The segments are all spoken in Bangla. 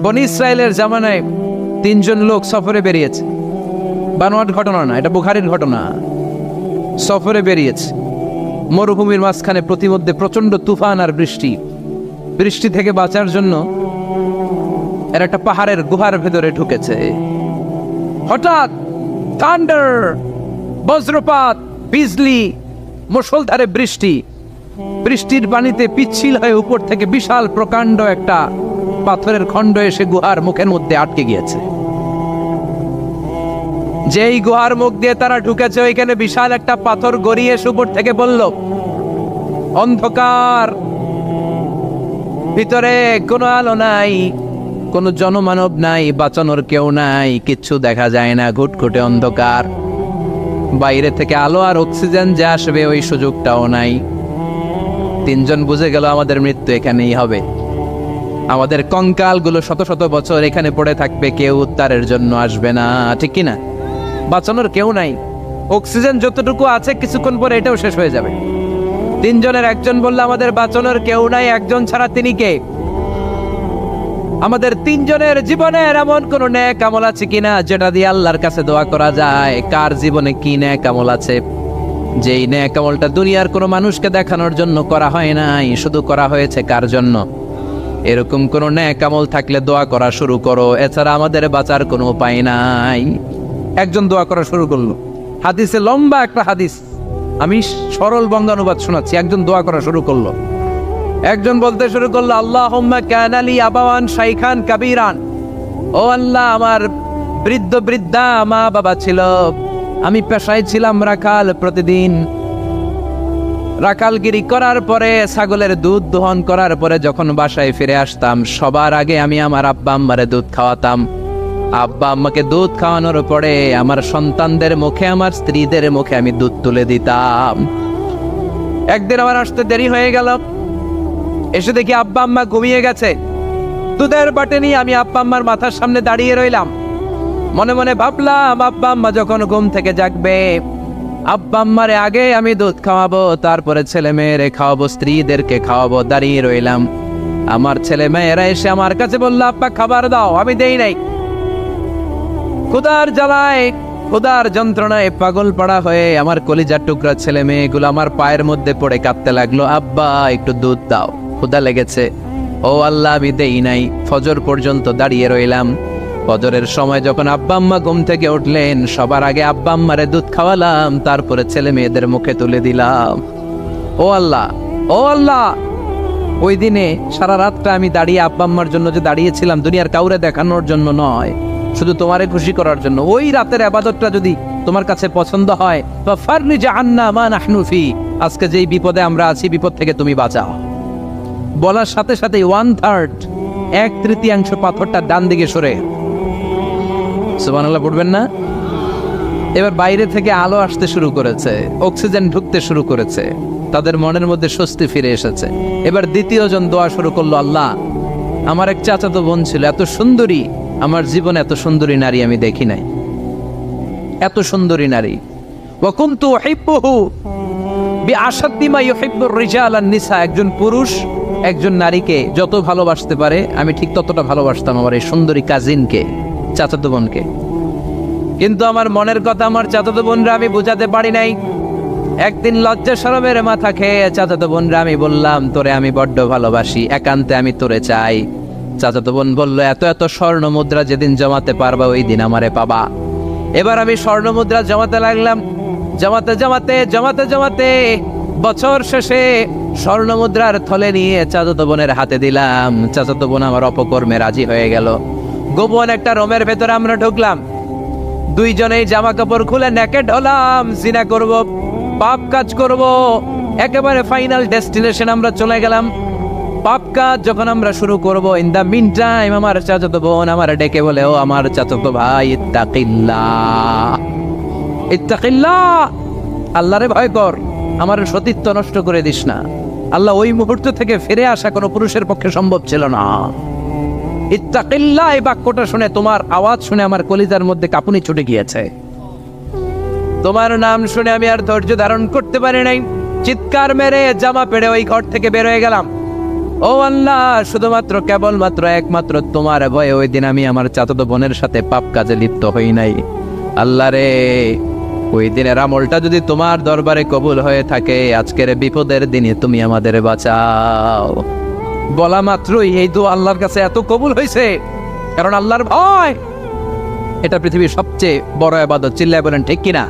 বনি ইসরায়েলের জামানায় 3 জন লোক সফরে বেরিয়েছে। বানোয়াট ঘটনা না, এটা বুখারীর ঘটনা। সফরে বেরিয়েছে, মরুভূমির মাঝখানে প্রতিমধ্যে প্রচন্ড তুফান আর বৃষ্টি। বৃষ্টি থেকে বাঁচার জন্য এরা একটা পাহাড়ের গুহার ভেতরে ঢুকেছে। হঠাৎ থান্ডার, বজ্রপাত, বিজলি, মুষলধারে বৃষ্টি। বৃষ্টির পানিতে পিচ্ছিল হয়ে উপর থেকে বিশাল প্রকাণ্ড একটা পাথরের খণ্ড এসে গুহার মুখের মধ্যে আটকে গিয়েছে। যেই গুহার মুখ দিয়ে তারা ঢুকেছে, ওইখানে বিশাল একটা পাথর গড়িয়ে এসে উপর থেকে বলল, অন্ধকার, ভিতরে কোনো আলো নাই, কোনো জনমানব নাই, বাঁচানোর কেউ নাই, কিচ্ছু দেখা যায় না, ঘুটঘুটে অন্ধকার। বাইরে থেকে আলো আর অক্সিজেন যে আসবে ওই সুযোগটাও নাই। 3 জন বুঝে গেল আমাদের মৃত্যু এখানেই হবে। আমাদের কঙ্কালগুলো শত শত বছর এখানে পড়ে থাকবে, কেউ উদ্ধারের জন্য আসবে না, ঠিক কিনা? বাঁচানোর কেউ নাই, অক্সিজেন যতটুকু আছে কিছুক্ষণ পরে এটাও শেষ হয়ে যাবে। 3 জনের একজন বলল, আমাদের বাঁচানোর কেউ নাই, একজন ছাড়া তিনি কে? আমাদের 3 জনের জীবনের এমন কোন নেক আমল আছে কিনা যেটা দিয়ে আল্লাহর কাছে দোয়া করা যায়? কার জীবনে কি নেক আমল আছে যেই নেক আমলটা দুনিয়ার কোনো মানুষকে দেখানোর জন্য করা হয় নাই, শুধু করা হয়েছে কার জন্য? এরকম কোন নেক আমল থাকলে দোয়া করা শুরু করো, এছাড়া আমাদের বাঁচার কোনো উপায় নাই। একজন দোয়া করা শুরু করলো। হাদিসে লম্বা একটা হাদিস, আমি সরল বঙ্গানুবাদ শোনাচ্ছি। একজন দোয়া করা শুরু করলো। একজন বলতে শুরু করলো, আল্লাহুম্মা কানা লি আবাওয়ান শাইখান কাবীরান। ও আল্লাহ, আমার বৃদ্ধ বৃদ্ধা মা বাবা ছিল, আমি পেশায় ছিলাম রাখাল। প্রতিদিন রাখালগিরি করার পরে, ছাগলের দুধ দহন করার পরে যখন বাসায় ফিরে আসতাম, সবার আগে আমি আমার আব্বা আম্মারে দুধ খাওয়াতাম। আব্বা আম্মাকে দুধ খাওয়ানোর পরে আমার সন্তানদের মুখে, আমার স্ত্রীদের মুখে আমি দুধ তুলে দিতাম। একদিন আমার আসতে দেরি হয়ে গেল, এসে দেখি আব্বা আম্মা ঘুমিয়ে গেছে। দুধের বাটি নিয়ে আমি আব্বা আম্মার মাথার সামনে দাঁড়িয়ে রইলাম। মনে মনে ভাবলাম, আব্বা আম্মা যখন ঘুম থেকে জাগবে, আব্বা আম্মারে আগে আমি দুধ খাওয়াবো, তারপরে ছেলে মেয়েরে খাওয়াবো, স্ত্রীদেরকে খাওয়াবো। দাঁড়িয়ে রইলাম। আমার ছেলে মেয়েরা এসে আমার কাছে বললো, আব্বা খাবার দাও। আমি দেই নাই। ক্ষুধার জ্বালায়, ক্ষুধার যন্ত্রণায় পাগল পাড়া হয়ে আমার কলিজার টুকরা ছেলে মেয়েগুলো আমার পায়ের মধ্যে পড়ে কাঁদতে লাগলো, আব্বা একটু দুধ দাও, ক্ষুধা লেগেছে। ও আল্লাহ, আমি দেই নাই। ফজর পর্যন্ত দাঁড়িয়ে রইলাম। ফজরের সময় যখন আব্বা আম্মা ঘুম থেকে উঠলেন, সবার আগে আব্বা আম্মারে দুধ খাওয়ালাম, তারপরে ছেলে মেয়েদের মুখে তুলে দিলাম। ও আল্লাহ, ও আল্লাহ, ওই দিনে সারা রাতটা আমি দাঁড়িয়ে আব্বা আম্মার জন্য যে দাঁড়িয়েছিলাম, দুনিয়ার কাউরে দেখানোর জন্য নয়, শুধু তোমারে খুশি করার জন্য। ওই রাতের ইবাদতটা যদি তোমার কাছে পছন্দ হয়, ফাররিজ আন্না মা নাহনু ফি, আজকে যেই বিপদে আমরা আছি, বিপদ থেকে তুমি বাঁচাও। বলার সাথে সাথে 1/3, 1/3 পাথরটা ডান দিকে সরে। সুবহানাল্লাহ পড়বেন না? এবার বাইরে থেকে আলো আসতে শুরু করেছে, অক্সিজেন ঢুকতে শুরু করেছে, তাদের মনের মধ্যে স্বস্তি ফিরে এসেছে। এবার দ্বিতীয় জন দোয়া শুরু করলো, আল্লাহ, আমার এক চাচাতো বোন ছিল, এত সুন্দরী, আমার জীবনে এত সুন্দরী নারী আমি দেখি নাই, এত সুন্দরী নারী। ওয়া কুনতু উহিব্বুহু বিআশাদ্দি মা ইউহিব্বুর রিজাল আন নিসা, একজন পুরুষ একজন নারীকে যত ভালোবাসতে পারে, আমি ঠিক ততটা ভালোবাসতাম আমার এই সুন্দরী কাজিনকে, চাচাতো বোনকে। কিন্তু আমার মনের কথা আমার চাচাতো বোনরা আমি বোঝাতে পারি নাই। একদিন লজ্জা শরমের মাথা খেয়ে চাচাতো বোনরা আমি বললাম, তোরে আমি বড্ড ভালোবাসি, একান্তে আমি তোরে চাই। চাচাতো বোন বলল, এত এত স্বর্ণ মুদ্রা যেদিন জমাতে পারবা ওই দিন আমারে পাবা। এবার আমি স্বর্ণ মুদ্রা জমাতে লাগলাম। জমাতে জমাতে জমাতে জমাতে বছর শেষে স্বর্ণ মুদ্রার থলে নিয়ে চাচাতো বোনের হাতে দিলাম। চাচাতো বোন আমার অপকর্মে রাজি হয়ে গেল। গোপন একটা রুমের ভেতরে আমরা ঢুকলাম, দুইজনেই জামা কাপড় খুলে নেকেড হলাম, জিনা করব, পাপ কাজ করব। একেবারে ফাইনাল ডেস্টিনেশন আমরা চলে গেলাম। পাপ কাজ যখন আমরা শুরু করব, ইন দা মিন টাইম আমার চাচাতো বোন আমার ডেকে বলে, ও আমার চাচাতো ভাই, ইত্তাকিল্লাহ, ইত্তাকিল্লাহ, আল্লাহরে ভয় কর, আমার সতীত্ব নষ্ট করে দিস না। আল্লাহ ওই মুহূর্ত থেকে ফিরে আসা কোনো পুরুষের পক্ষে সম্ভব ছিল না। ইত্তাকিল্লাহ, এই বাক্যটা শুনে, তোমার আওয়াজ শুনে আমার কলিজার মধ্যে কাঁপুনি ছুটে গিয়েছে। তোমার নাম শুনে আমি আর ধৈর্য ধারণ করতে পারি নাই। চিৎকার মেরে জামা পেড়ে ওই ঘর থেকে বের হয়ে গেলাম। ও আল্লাহ, শুধুমাত্র কেবলমাত্র একমাত্র তোমার ভয়ে ওই দিন আমি আমার চাচাতো বোনের সাথে পাপ কাজে লিপ্ত হই নাই। আল্লাহ রে, ওই দিনের আমলটা যদি তোমার দরবারে কবুল হয়ে থাকে, আজকের বিপদের দিনে তুমি আমাদের বাঁচাও। বলা মাত্রই এই দোয়া আল্লাহর কাছে এত কবুল হয়েছে, কারণ আল্লাহর ভয় এটা পৃথিবীর সবচেয়ে বড় ইবাদত। চিল্লায় বলেন ঠিক কিনা?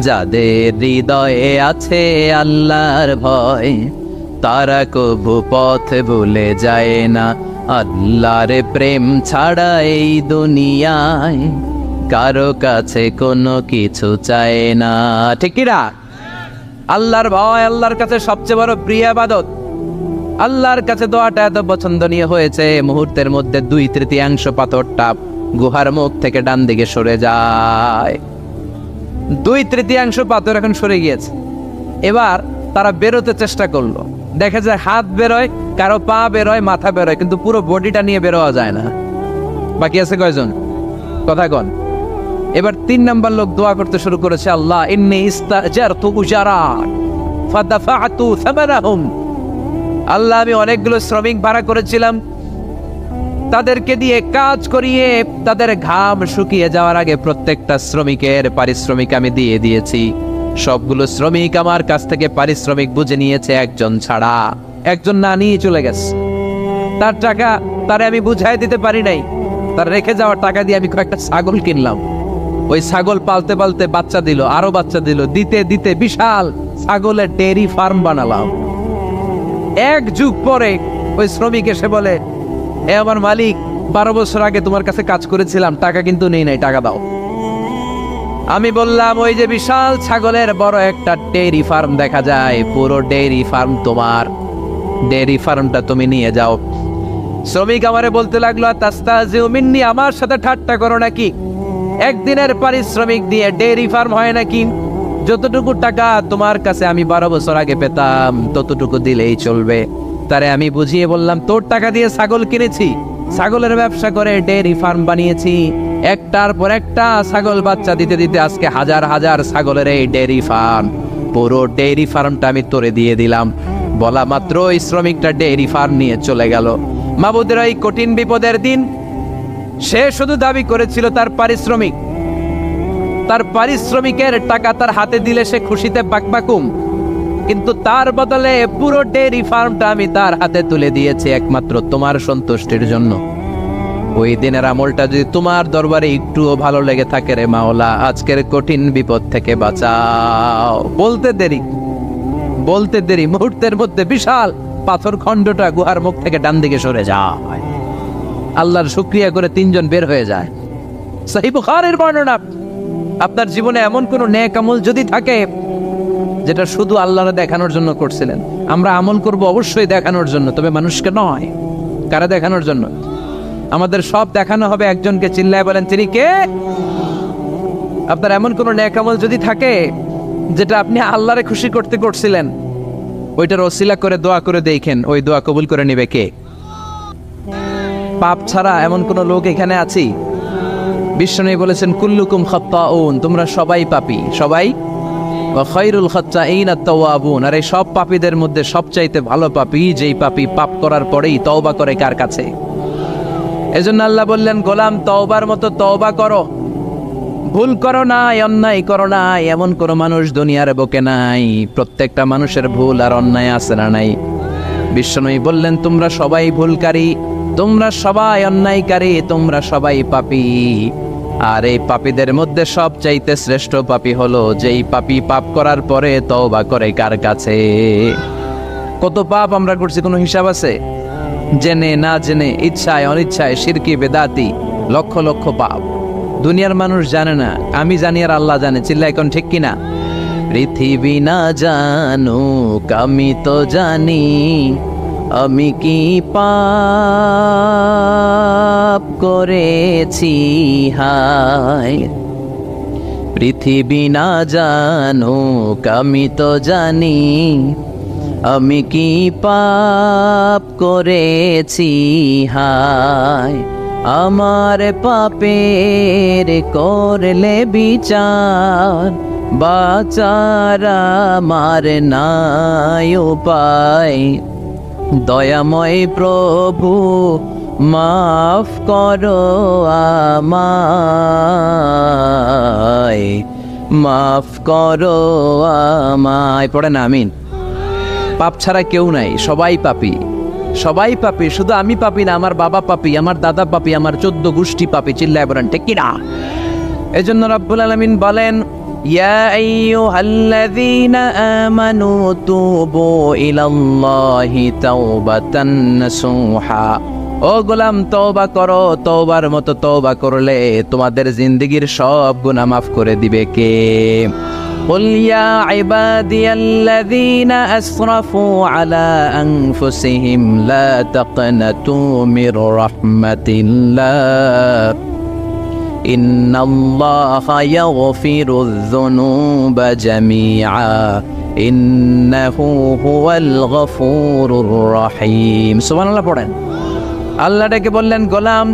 যাদের হৃদয়ে আছে আল্লাহর ভয়, তারা কবু পথ ভুলে যায় না। আল্লাহর প্রেম ছাড়া এই দুনিয়ায় কারো কাছে কোনো কিছু চায় না। ঠিক কিনা? আল্লাহর ভয় আল্লাহর কাছে সবচেয়ে বড় প্রিয় ইবাদত। আল্লাহর কাছে দোয়াটা এত পছন্দনীয় হয়েছে, মুহূর্তের মধ্যে 2/3 পাথরটা গুহার মুখ থেকে ডান দিকে সরে যায়। 2/3 পাথর এখন সরে গিয়েছে। এবার তারা বেরোতে চেষ্টা করলো, দেখা যায় হাত বেরোয়, কারো পা বেরোয়, মাথা বেরোয়, কিন্তু পুরো বডিটা নিয়ে বেরোয়া যায় না। বাকি আছে কয়জন? কথা কন। এবার 3 নাম্বার লোক দোয়া করতে শুরু করেছে, আল্লাহ ইন্নী ইস্তাজারতু উজারান ফাদাফাতু সামানাহুম। আল্লাহ, আমি অনেকগুলো শ্রমিক ভাড়া করেছিলাম, তাদেরকে দিয়ে কাজ করিয়ে তাদের ঘাম শুকিয়ে যাওয়ার আগে প্রত্যেকটা শ্রমিকের পারিশ্রমিক আমি দিয়ে দিয়েছি। সবগুলো শ্রমিক আমার কাছ থেকে পারিশ্রমিক বুঝে নিয়েছে, একজন ছাড়া। একজন না নিয়ে চলে গেছে। তার টাকা তারে আমি বুঝাই দিতে পারি নাই। তার রেখে যাওয়ার টাকা দিয়ে আমি কয়েকটা ছাগল কিনলাম। ওই ছাগল পালতে পালতে বাচ্চা দিল, আরো বাচ্চা দিল, দিতে দিতে বিশাল ছাগলের ডেয়ারি ফার্ম বানালাম। 1 যুগ পরে ওই শ্রমিক এসে বলে, এ আমার মালিক, 12 বছর আগে তোমার কাছে কাজ করেছিলাম, টাকা কিন্তু নেই নাই, টাকা দাও। আমি বললাম, ওই যে বিশাল ছাগলের বড় একটা ডেয়ারি ফার্ম দেখা যায়, পুরো ডেয়ারি ফার্ম তোমার, ডেয়ারি ফার্মটা তুমি নিয়ে যাও। শ্রমিক আমারে বলতে লাগলো, তাস্তাজিউ মিন্নি, আমার সাথে ঠাট্টা করো নাকি? একদিনের পারিশ্রমিক দিয়ে ডেয়ারি ফার্ম হয় নাকি? যতটুকু টাকা তোমার কাছে আমি 12 বছর আগে পেতাম, ততটুকু দিলেই চলবে। তারে আমি বুঝিয়ে বললাম, তোর টাকা দিয়ে ছাগল কিনেছি, ছাগলের ব্যবসা করে ডেয়ারি ফার্ম বানিয়েছি, একটার পর একটা ছাগল বাচ্চা দিতে দিতে আজকে হাজার হাজার ছাগলের এই ডেয়ারি ফার্ম, পুরো ডেয়ারি ফার্মটা আমি তোরে দিয়ে দিলাম। বলা মাত্র ওই শ্রমিকটা ডেয়ারি ফার্ম নিয়ে চলে গেল। মাবুদের এই কঠিন বিপদের দিন সে শুধু দাবি করেছিল তার পারিশ্রমিক, তার পারিশ্রমিকের টাকা তার হাতে দিলে সে খুশিতে বাকবাকুম, কিন্তু তার বদলে পুরো ডেয়ারি ফার্মটা আমি তার হাতে তুলে দিয়েছি একমাত্র তোমার সন্তুষ্টির জন্য। ওই দিনের আমলটা যদি তোমার দরবারে একটুও ভালো লেগে থাকে রে মাওলা, আজকের কঠিন বিপদ থেকে বাঁচাও। বলতে দেরি মুহূর্তের মধ্যে বিশাল পাথর খণ্ডটা গুহার মুখ থেকে ডান দিকে সরে যায়। আল্লাহর শুকরিয়া করে 3 জন বের হয়ে যায়। সহিহ বুখারীর বর্ণনা। আপনার জীবনে এমন কোন নেক আমল যদি থাকে যেটা শুধু আল্লাহর দেখানোর জন্য করছিলেন, আমরা আমল করব অবশ্যই দেখানোর জন্য, তবে মানুষকে নয়। কারা দেখানোর জন্য? আমাদের সব দেখানো হবে একজনকে। চিল্লায় বলেন, তিনি কে? আপনার এমন কোন নেক আমল যদি থাকে যেটা আপনি আল্লাহরে খুশি করতে করছিলেন, ওইটার ওসিলা করে দোয়া করে দেখেন, ওই দোয়া কবুল করে নিবে কে? পাপ ছাড়া এমন কোন লোক এখানে আছি? বিশ্বনবী বলেছেন, কুল্লুকুম খাত্তাউন, তোমরা সবাই পাপী, সবাই। ওয়া খায়রুল খাত্তাইন আত-তাওয়াবুন, আর এই সব পাপীদের মধ্যে সবচাইতে ভালো পাপী যেই পাপী পাপ করার পরেই তওবা করে। কার কাছে? এজন্য আল্লাহ বললেন, গোলাম তওবার মতো তওবা করো, ভুল করো নাই, অন্যায় করো নাই, এমন কোন মানুষ দুনিয়ার বুকে নাই। প্রত্যেকটা মানুষের ভুল আর অন্যায় আছে না নাই? বিশ্বনবী বললেন, তোমরা সবাই ভুলকারী, তোমরা সবাই অন্যায়কারী, তোমরা সবাই পাপী। আর এই পাপীদের মধ্যে সবচাইতে শ্রেষ্ঠ পাপী হলো যেই পাপী পাপ করার পরে তওবা করে। কার কাছে? কত পাপ আমরা করছি, কোনো হিসাব আছে? জেনে না জেনে, ইচ্ছায় অনিচ্ছায়, শিরকি বেদাতি, লক্ষ লক্ষ পাপ। দুনিয়ার মানুষ জানে না, আমি জানি আর আল্লাহ জানে। চিল্লা এখন ঠিক কিনা? পৃথিবী না জানুক আমি তো জানি, আমি কি পাপ করেছি হায়। পৃথিবী না জানুক আমি তো জানি, আমি কি পাপ করেছি হায়। আমার পাপের করলে বিচার, বাঁচার আমার নাই উপায়। দয়াময় প্রভু মাফ করো আমায়, মাফ করো আমায়। পড়েন আমিন। পাপ ছাড়া কেউ নাই, সবাই পাপী, সবাই পাপী। শুধু আমি পাপী না, আমার বাবা পাপী, আমার দাদা পাপী, আমার 14 গোষ্ঠী পাপী। চিল্লায় বলেন ঠিক কিনা? এজন্য রব্বুল আলামিন বলেন, ইয়া আইয়ুহাল্লাযীনা আমানু তুবু ইলাল্লাহি তাওবাতান নাসুহা। ও গোলাম, তওবা করো, তওবার মতো তওবা করলে তোমাদের জিন্দেগীর সব গুনাহ মাফ করে দিবে কে? قل يا عبادي الذين أسرفوا على أنفسهم لا تقنطوا من رحمة الله إن الله يغفر الذنوب جميعا إنه هو الغفور الرحيم। সুবহান আল্লাহ পড়েন। আল্লাহ ডেকে বললেন, গোলাম,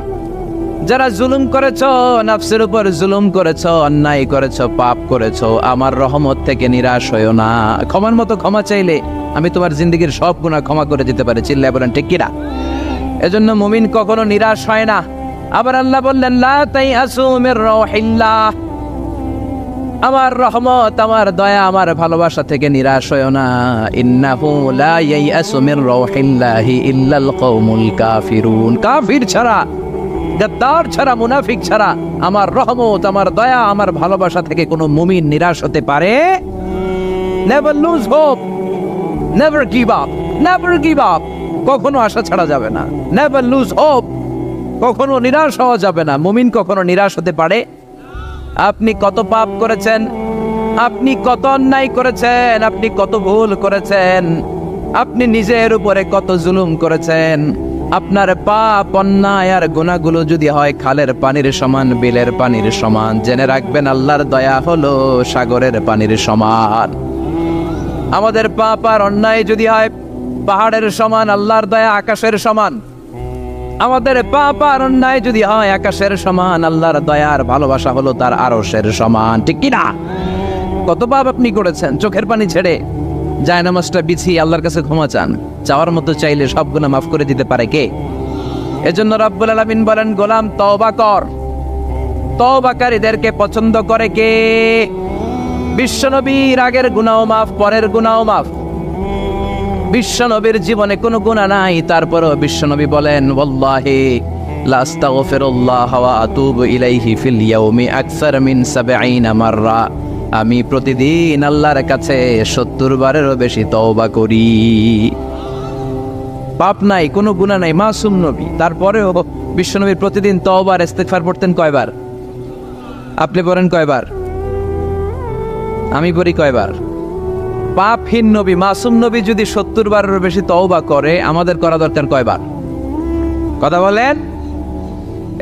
যারা জুলুম করেছো, নফসের উপর জুলুম করেছো, অন্যায় করেছো, পাপ করেছো, আমার রহমত থেকে নিরাশ হয়ো না। ক্ষমার মতো ক্ষমা চাইলে আমি তোমার জিন্দেগীর সব গুনাহ ক্ষমা করে দিতে পারি। চিল্লায় বলেন ঠিক কিনা? এজন্য মুমিন কখনো নিরাশ হয় না। আবার আল্লাহ বললেন, লা তাইআসু মির রাউহিল্লাহ, আমার রহমত, আমার দয়া, আমার ভালোবাসা থেকে নিরাশ হয়ো না। ইন্নাহু লা ইয়াইআসু মির রাউহিল্লাহি ইল্লাল কওমুল কাফিরুন। কাফির ছাড়া, গাদ্দার ছাড়া, মুনাফিক ছাড়া আমার রহমত, আমার দয়া, আমার ভালোবাসা থেকে কোনো মুমিন নিরাশ হতে পারে। Never lose hope, never give up, never give up. কখনো আশা ছাড়া যাবে না। নেভার লুজ হোপ, কখনো নিরাশ হওয়া যাবে না। মুমিন কখনো নিরাশ হতে পারে। আপনি কত পাপ করেছেন, আপনি কত অন্যায় করেছেন, আপনি কত ভুল করেছেন, আপনি নিজের উপরে কত জুলুম করেছেন। আপনার পাপ, অন্যায় আর গুনাহগুলো যদি হয় খালের পানির সমান, বিলের পানির সমান, জেনে রাখবেন আল্লাহর দয়া হলো সাগরের পানির সমান। আমাদের পাপ আর অন্যায় যদি হয় পাহাড়ের সমান, আল্লাহর দয়া আকাশের সমান। আমাদের পাপ আর অন্যায় যদি হয় আকাশের সমান, আল্লাহর দয়া আর ভালোবাসা হলো তার আরশের সমান। ঠিক কি না? কত পাপ আপনি করেছেন, চোখের পানি ছেড়ে জায়নামাজটা বিছিয়ে আল্লাহর কাছে ক্ষমা চান। চাওয়ার মতো চাইলে সব গুনাহ মাফ করে দিতে পারে কে? এজন্য রব্বুল আলামিন বলেন, গোলাম তওবা কর। তওবাকারীদেরকে পছন্দ করে কে? বিশ্বনবীর আগের গুনাহ মাফ, পরের গুনাহ মাফ। বিশ্বনবীর জীবনে কোনো গুনাহ নাই, তারপরেও বিশ্বনবী বলেন, ওয়াল্লাহি লা আস্তাগফিরুল্লাহ ওয়া আতুবু ইলাইহি ফিল ইয়াউমি আকসার মিন ৭০ মাররা। আমি প্রতিদিন আল্লাহর কাছে ৭০ বারেরও বেশি তওবা করি। পাপ নাই, কোনো গুনাহ নাই, মাসুম নবী, তারপরেও বিশ্বনবী প্রতিদিন তওবা আর ইস্তিগফার পড়তেন কয়বার? আপনি পড়েন কয়বার? আমি পড়ি কয়বার? পাপহীন নবী, মাসুম নবী যদি ৭০ বারেরও বেশি তওবা করে, আমাদের করা দরকার কয়বার? কথা বলেন।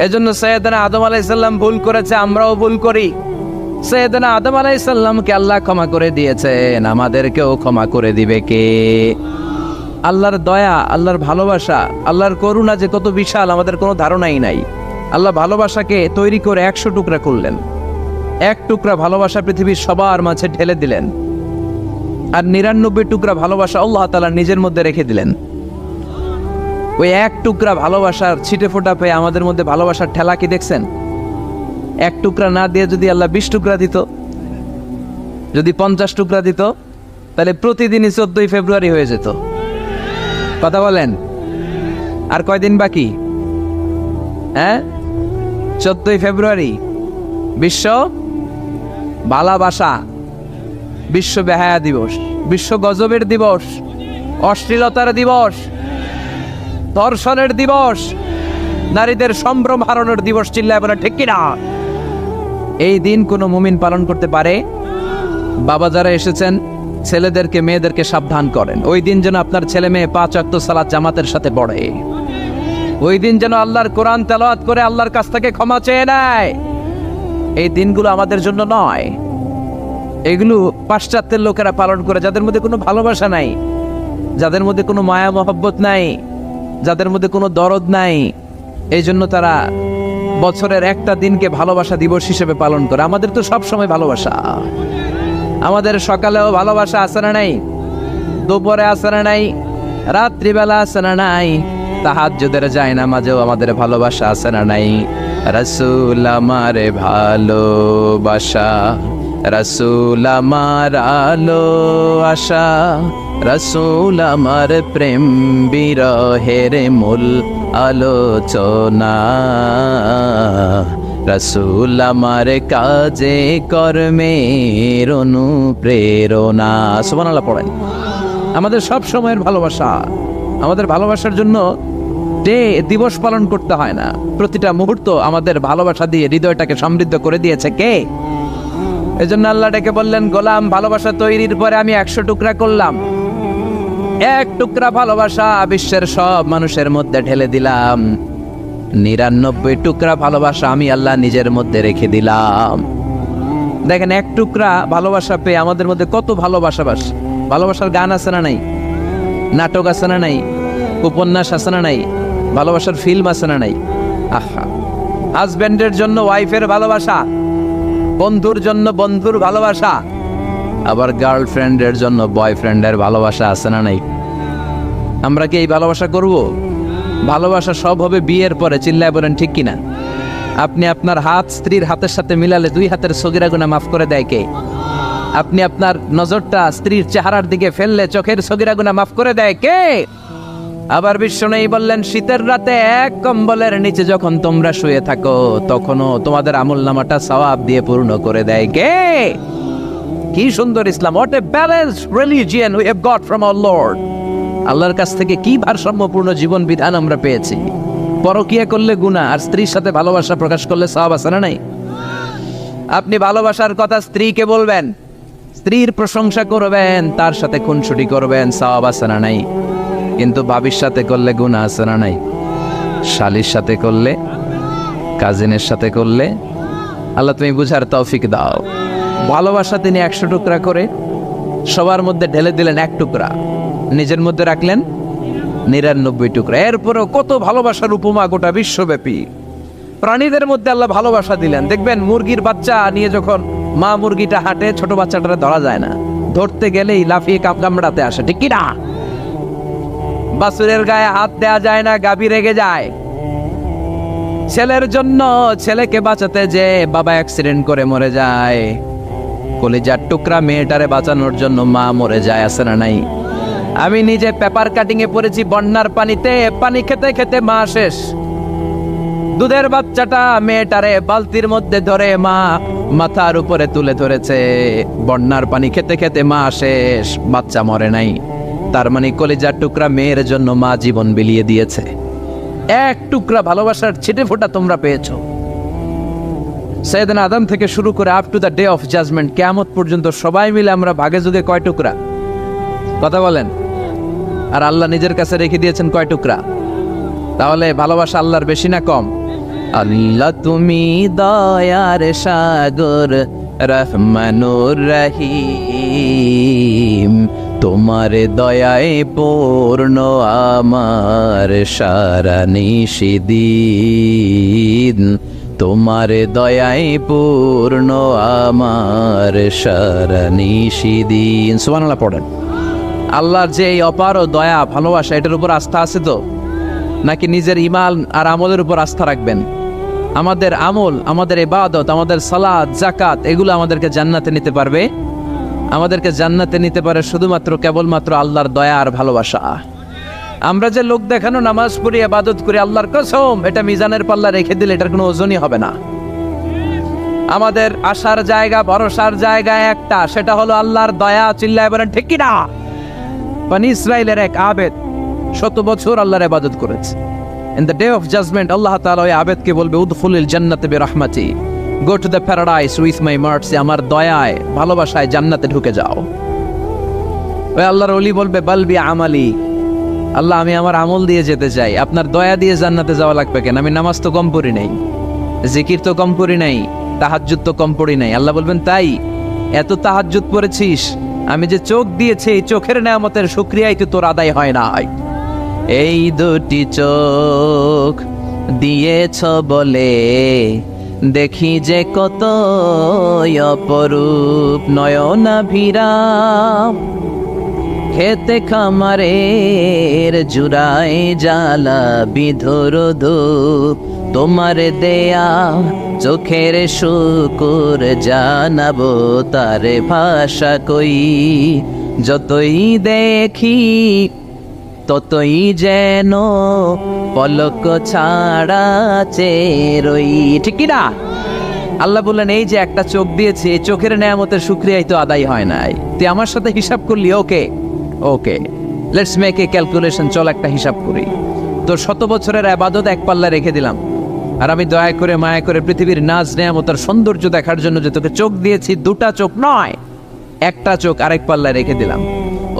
এজন্য সাইয়েদনা আদম আলাইহিস সালাম ভুল করেছে, আমরাও ভুল করি। সাইয়েদনা আদম আলাইহিস সালামকে আল্লাহ ক্ষমা করে দিয়েছেন, আমাদেরকেও ক্ষমা করে দিবে কে? আল্লাহর দয়া, আল্লাহর ভালোবাসা, আল্লাহর করুণা যে কত বিশাল আমাদের কোনো ধারণাই নাই। আল্লাহ ভালোবাসাকে তৈরি করে ১০০ টুকরা করলেন। এক টুকরা ভালোবাসা পৃথিবীর সবার মাঝে ঢেলে দিলেন, আর ৯৯ টুকরা ভালোবাসা আল্লাহ তাআলা নিজের মধ্যে রেখে দিলেন। ওই এক টুকরা ভালোবাসার ছিটে ফোটা পেয়ে আমাদের মধ্যে ভালোবাসার ঠেলা কি দেখছেন? এক টুকরা না দিয়ে যদি আল্লাহ ২০ টুকরা দিত, যদি ৫০ টুকরা দিত, তাহলে প্রতিদিনই ১৪ই ফেব্রুয়ারি হয়ে যেত। কথা বলেন। আর কয়দিন বাকি? হ্যাঁ, ১৪ই ফেব্রুয়ারি বিশ্ব ভালোবাসা, বিশ্ব বেহায়া দিবস, বিশ্ব গজবের দিবস, অশ্লীলতার দিবস, ধর্ষণের দিবস, নারীদের সম্ভ্রম হারানোর দিবস। চিল্লায় বলে ঠিক কিনা? এই দিন কোনো মুমিন পালন করতে পারে? বাবা যারা এসেছেন, ছেলেদেরকে মেয়েদেরকে সাবধান করেন। ওই দিন যেন আপনার ছেলে মেয়ে ৫ ওয়াক্ত সালাত জামাতের সাথে পড়ে। ওই দিন যেন আল্লাহর কোরআন তেলাওয়াত করে আল্লাহর কাছ থেকে ক্ষমা চেয়ে নেয়। এই দিনগুলো আমাদের জন্য নয়, এগুলো পাশ্চাত্যের লোকেরা পালন করে, যাদের মধ্যে কোনো ভালোবাসা নাই, যাদের মধ্যে কোনো মায়া মহব্বত নাই, যাদের মধ্যে কোনো দরদ নাই। এই জন্য তারা বছরের একটা দিনকে ভালোবাসা দিবস হিসেবে পালন করে। আমাদের তো সব সময় ভালোবাসা। আমাদের সকালেও ভালোবাসা আছে না নাই? দুপুরে আছে না নাই? রাত্রিবেলা আছে না নাই? তাহাজ্জুদের যায় না মাঝেও আমাদের ভালোবাসা আছে না নাই? রাসূল আমারে ভালোবাসা, রাসূল আমার আলো আশা, রাসূল আমার প্রেম বিরহের মূল আলোচনা, রাসূল আমার কাজে কর্মের অনুপ্রেরণা। সুবহানাল্লাহ পড়েন। আমাদের সব সময়ের ভালোবাসা, আমাদের ভালোবাসার জন্য দিবস পালন করতে হয় না, প্রতিটা মুহূর্ত আমাদের ভালোবাসা দিয়ে হৃদয়টাকে সমৃদ্ধ করে দিয়েছে কে? এজন্য আল্লাহ ডেকে বললেন, গোলাম ভালোবাসা তৈরির পরে আমি 100 টুকরা করলাম, 1 টুকরা ভালোবাসা বিশ্বের সব মানুষের মধ্যে ঢেলে দিলাম, 99 টুকরা ভালোবাসা আমি আল্লাহ নিজের মধ্যে রেখে দিলাম। দেখেন 1 টুকরা ভালোবাসা পেয়ে আমাদের মধ্যে কত ভালোবাসার গান আছে না নাই? নাটক আছে না নাই? উপন্যাস আছে না নাই? ভালোবাসার ফিল্ম আছে না নাই? আহা, হাজবেন্ডের জন্য ওয়াইফের ভালোবাসা, বন্ধুর জন্য বন্ধুর ভালোবাসা, আবার গার্লফ্রেন্ডের জন্য বয়ফ্রেন্ডের ভালোবাসা আছে না নাই? আমরা কি এই ভালোবাসা করব? ভালোবাসা সব হবে বিয়ের পরে। চিল্লায় বলেন ঠিক কিনা? আপনি আপনার হাত স্ত্রীর হাতের সাথে মিলালে 2 হাতের সগীরা গুনাহ মাফ করে দেয় কে? আপনি আপনার নজরটা স্ত্রীর চেহারার দিকে ফেললে চোখের সগীরা গুনাহ মাফ করে দেয় কে? আবার বিশ্বনবী বললেন, শীতের রাতে 1 কম্বলের নিচে যখন তোমরা শুয়ে থাকো তখনও তোমাদের আমলনামাটা সওয়াব দিয়ে পূর্ণ করে দেয় কে? কি সুন্দর ইসলাম! What a balanced religion we have got from our lord. আল্লাহর কাছ থেকে কি ভারসাম্যপূর্ণ জীবন বিধান আমরা পেয়েছি। পরকিয়া করলে গুনাহ, আর স্ত্রীর সাথে ভালোবাসা প্রকাশ করলে সওয়াব আছে না নাই? আপনি ভালোবাসার কথা স্ত্রীকে বলবেন, স্ত্রীর প্রশংসা করবেন, তার সাথে খুনসুটি করবেন, সওয়াব আছে না নাই? কিন্তু ভাবির সাথে করলে গুনাহ আছে না নাই? শালীর সাথে করলে, কাজিনের সাথে করলে। আল্লাহ তুমি বুঝার তৌফিক দাও। ভালোবাসা তিনি 100 টুকরা করে সবার মধ্যে ঢেলে দিলেন, 1 টুকরা নিজের মধ্যে রাখলেন 99 টুকরা। এরপরেও কত ভালোবাসার উপমা গোটা বিশ্বব্যাপী। প্রাণীদের মধ্যে আল্লাহ ভালোবাসা দিলেন। দেখবেন মুরগির বাচ্চা নিয়ে যখন মা মুরগিটা হাঁটে, ছোট বাচ্চাটা ধরা যায় না, ধরতে গেলেই লাফিয়ে কামড়াতে আসে, ঠিক কি না? বাছুরের গায়ে হাত দেয়া যায় না, গাভী রেগে যায়। ছেলের জন্য ছেলেকে বাঁচাতে যে বাবা অ্যাক্সিডেন্ট করে মরে যায়, কলিজার টুকরা মেয়েটারে বাঁচানোর জন্য মা মরে যায়, আছে না নাই? আমি নিজে পেপার কাটিং এ পড়েছি, বন্যার পানিতে পানি খেতে খেতে মা শেষ। দুধের বাচ্চাটা মেয়েটারে বালতির মধ্যে ধরে মা মাথার উপরে তুলে ধরেছে, বন্যার পানি খেতে খেতে মা শেষ, বাচ্চা মরে নাই। তার মানে কলিজার টুকরা মেয়ের জন্য মা জীবন বিলিয়ে দিয়েছে। 1 টুকরা ভালোবাসার ছিটে ফোঁটা তোমরা পেয়েছো। সাইয়েদনা আদম থেকে শুরু করে up to the day of judgement, কিয়ামত পর্যন্ত সবাই মিলে আমরা ভাগে যুগে কয় টুকরা? কথা বলেন। আর আল্লাহ নিজের কাছে রেখে দিয়েছেন কয় টুকরা? তাহলে ভালোবাসা আল্লাহর বেশি না কম? আল্লাহ তুমি দয়ার সাগর, রহমানুর রহিম, তোমার দয়ায় পূর্ণ আমার সারা নিশিদিন, তোমার দয়ায় পূর্ণ আমার সারা নিশিদিন। সুবহানাল্লাহ পড়েন। আল্লাহর যে এই অপার দয়া ভালোবাসা, এটার উপর আস্থা আছে তো? নাকি নিজের ঈমান আর আমলের উপর আস্থা রাখবেন? আমাদের আমল, আমাদের ইবাদত, আমাদের সালাত, যাকাত, এগুলো আমাদেরকে জান্নাতে নিতে পারবে? আমাদেরকে জান্নাতে নিতে পারে শুধুমাত্র কেবলমাত্র আল্লাহর দয়া আর ভালোবাসা। আমরা যে লোক দেখানো নামাজ পড়ি, ইবাদত করি, আল্লাহর কসম এটা মিজানের পাল্লা রেখে দিলে এটার কোনো ওজনই হবে না। আমাদের আশার জায়গা, ভরসার জায়গা একটা, সেটা হলো আল্লাহর দয়া। চিল্লায় বলেন ঠিক কি না? বনি ইসরাইলের এক আবেদ 100 বছর আল্লাহর ইবাদত করেছে। In the day of judgment আল্লাহ তাআলা ওই আবেদকে বলবে, উদখুলিল জান্নাতে বিরহমাতি, go to the paradise with my mercy, আমার দয়ায় ভালোবাসায় জান্নাতে ঢুকে যাও। ওই আল্লাহর ওলি বলবে, বালবি আমালি, আল্লাহ আমি আমার আমল দিয়ে যেতে চাই, আপনার দয়া দিয়ে জান্নাতে যাওয়া লাগবে কেন? আমি নামাজ তো কম পড়ি নাই, জিকির তো কম পড়ি নাই, তাহাজ্জুদ তো কম পড়ি নাই। আল্লাহ বলবেন, তাই এত তাহাজ্জুদ পড়েছিস, আমি যে চোখ দিয়েছি এই চোখের নেয়ামতের শুকরিয়াই তো তোর আদায় হয় না। এই 2টি চোখ দিয়েছ বলে দেখি যে কত অপরূপ নয়নাভিরাম। খেতে খামারের জুড়ায় জ্বালা বিধরদ তোমার দেয়া চোখের শুকুর জানাবো তারে ভাষা কই যতই দেখি ততই যেন পলক ছাড়া চেরই ঠিক কি না আল্লাহ বললেন এই যে একটা চোখ দিয়েছি এই চোখের নেয়ামতের শুকরিয়াই তো আদায় হয় নাই তুই আমার সাথে হিসাব করলি okay okay let's make a calculation চল একটা হিসাব করি তোর 100 বছরের ইবাদত এক পাল্লা রেখে দিলাম আর আমি দয়া করে মায়া করে পৃথিবীর নাজ নেয়ামতের সৌন্দর্য দেখার জন্য যে তোকে চোখ দিয়েছি দুটা চোখ নয় একটা চোখ আরেক পাল্লা রেখে দিলাম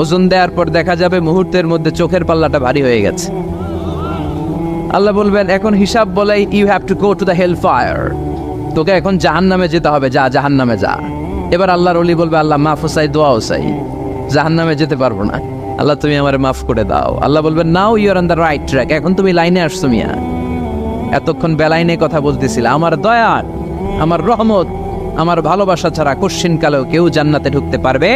ওজন দেওয়ার পর দেখা যাবে মুহূর্তের মধ্যে চোখের পাল্লাটা ভারী হয়ে গেছে আল্লাহ বলবেন এখন হিসাব বলেই you have to go to the hell fire তোকে এখন জাহান্নামে যেতে হবে যা জাহান্নামে যা এবার আল্লাহর ওলি বলবে আল্লাহ মাফ চাই দোয়াও চাই জাহান্নামে যেতে পারবো না আল্লাহ তুমি আমারে মাফ করে দাও আল্লাহ বলবেন now you are on the right track এখন তুমি লাইনে আসছো মিয়া এতক্ষণ বেলাইনে কথা বলতেছিল আমার দয়া আমার রহমত আমার ভালোবাসা ছাড়া কোশ্চিন কালেও কেউ জান্নাতে ঢুকতে পারবে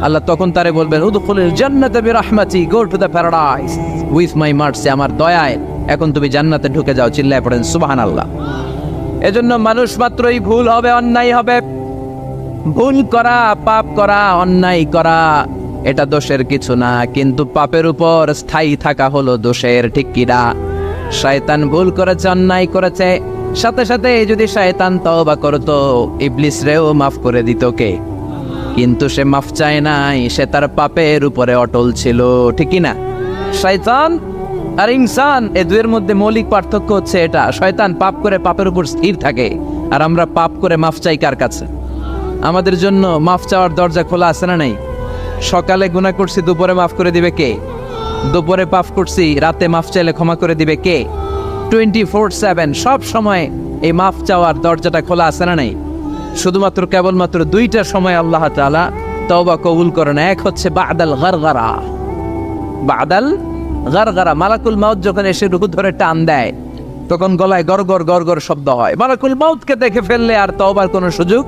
আল্লাহ তখন তারে বলবেন উদখুলুল জান্নাতা বিরহমাতি go to the paradise with my mercy আমার দয়ায় এখন তুমি জান্নাতে ঢুকে যাও চিল্লায় পড়েন সুবহানাল্লাহ এজন্য মানুষ মাত্রই ভুল হবে অন্যায় হবে ভুল করা পাপ করা অন্যায় করা এটা দোষের কিছু না কিন্তু পাপের উপর স্থায়ী থাকা হলো দোষের ঠিক কিনা শয়তান ভুল করেছে অন্যায় করেছে সাথে সাথে যদি শয়তান তওবা করতো ইবলিস রেও মাফ করে দিত কে কিন্তু সে মাফ চায় নাই সে তার পাপের উপরে অটল ছিল ঠিক কিনা শয়তান আর ইনসান এই দুয়ের মধ্যে মৌলিক পার্থক্য হচ্ছে এটা শয়তান পাপ করে পাপের উপর স্থির থাকে আর আমরা পাপ করে মাফ চাই কার কাছে আমাদের জন্য মাফ চাওয়ার দরজা খোলা আছে না নাই সকালে গুনাহ করছি দুপুরে মাফ করে দিবে কে দুপুরে পাপ করছি রাতে মাফ চাইলে ক্ষমা করে দিবে কে 24/7 সব সময় এই মাফ চাওয়ার দরজাটা খোলা আছে না নাই শুধুমাত্র কেবলমাত্র দুইটা সময় আল্লাহ তাআলা তওবা কবুল করেন এক হচ্ছে বাদাল গারগারা বাদাল গারগারা মালাকুল মাউত যখন এসে রুহু ধরে টান দেয় তখন গলায় গরগর গরগর শব্দ হয় মালাকুল মাউতকে দেখে ফেললে আর তওবার কোনো সুযোগ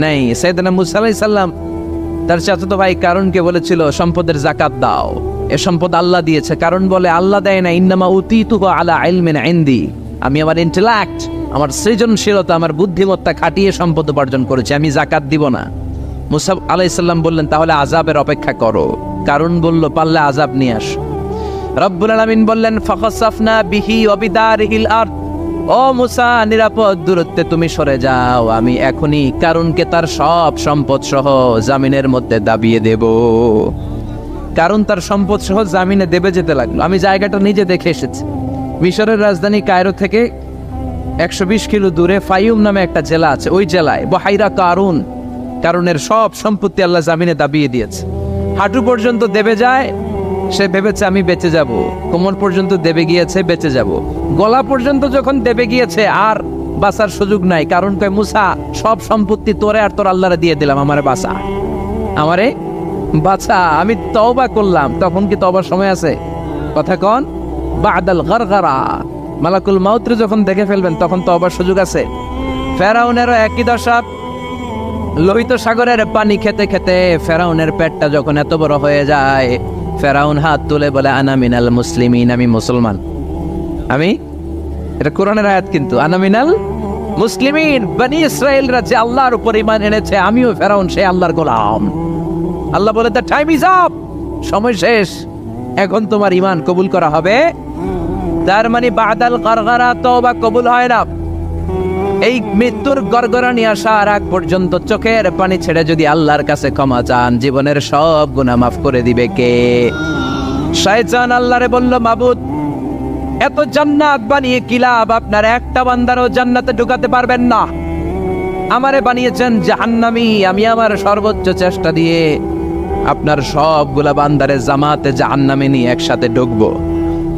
নেই সাইয়েদনা মুসা আলাইহিস সালাম তার চাচাতো ভাই কারণকে বলেছিল সম্পদের যাকাত দাও এ সম্পদ আল্লাহ দিয়েছে কারণ বলে আল্লাহ দেয় না ইন্নামা উতীতুহু আলা ইলমিন ইনদি আমি আমার ইন্টেলেক্ট আমার সৃজনশীলতা আমার বুদ্ধিমত্তা খাটিয়ে সম্পদ উপার্জন করেছি আমি যাকাত দিব না মুসা আলাইহিস সালাম বললেন তাহলে আযাবের অপেক্ষা করো কারণ বলল পারলে আযাব নিয়ে আস রব্বুল আলামিন বললেন ফাখাসাফনা বিহি ওয়া বিদারিহিল আরদ ও মুসা নিরাপদ দূরত্বে তুমি সরে যাও আমি এখনি কারণকে তার সব সম্পদ সহ জামিনের মধ্যে দাবিয়ে দেব কারণ তার সম্পদ সহ জামিনে দেবে যেতে লাগলো আমি জায়গাটা নিজে দেখে এসেছি মিশরের রাজধানী কায়রো থেকে 120 কিলো দূরে ফাইউম নামে একটা জেলা আছে ওই জেলায় বহাইরা কারণের সব সম্পত্তি আল্লাহ জামিনে দাবিয়ে দিয়েছে হাঁটু পর্যন্ত দেবে যায় সে ভেবেছে আমি বেঁচে যাব কোমর পর্যন্ত দেবে গিয়েছে বেঁচে যাব গলা পর্যন্ত যখন দেবে গিয়েছে আর বাঁচার সুযোগ নাই কারণ কয় মুসা সব সম্পত্তি তোরে আর তোর আল্লাহরে দিয়ে দিলাম আমারে বাঁচা আমারে বাঁচা আমি তওবা করলাম তখন কি তওবার সময় আছে কথা কোন বাদাল গারগারা মালাকুল মাউত যখন দেখে ফেলবেন তখন তওবার সুযোগ আছে ফেরাউনেরও একই দশা লোহিত সাগরের পানি খেতে খেতে ফেরাউনের পেটটা যখন এত বড় হয়ে যায় ফেরাউন হাত তুলে বলে আনা মিনাল মুসলিমিন আমি মুসলমান আমি এটা কোরআনের আয়াত কিন্তু আনা মিনাল মুসলিমিন বনি ইসরাইলরা যে আল্লাহর উপর ঈমান এনেছে আমিও ফেরাউন সে আল্লাহর গোলাম আল্লাহ বলে দ্য টাইম ইজ আপ সময় শেষ এখন তোমার ঈমান কবুল করা হবে তার মানে বাদাল গারগারা তওবা কবুল হয় না এই মৃত্যুর গড়গড়ানি আসার আগ পর্যন্ত চোখের পানি ছেড়ে যদি আল্লাহর কাছে ক্ষমা চান জীবনের সব গুনাহ মাফ করে দিবে কে শয়তান আল্লাহরে বলল মাবুদ এত জান্নাত বানিয়ে কি লাভ আপনার একটা বান্দারও জান্নাতে ঢুকাতে পারবেন না আমারে বানিয়েছেন জাহান্নামী আমি আমার সর্বোচ্চ চেষ্টা দিয়ে আপনার সবগুলা বান্দারে জামাতে জাহান্নামে নিয়ে একসাথে ঢুকবো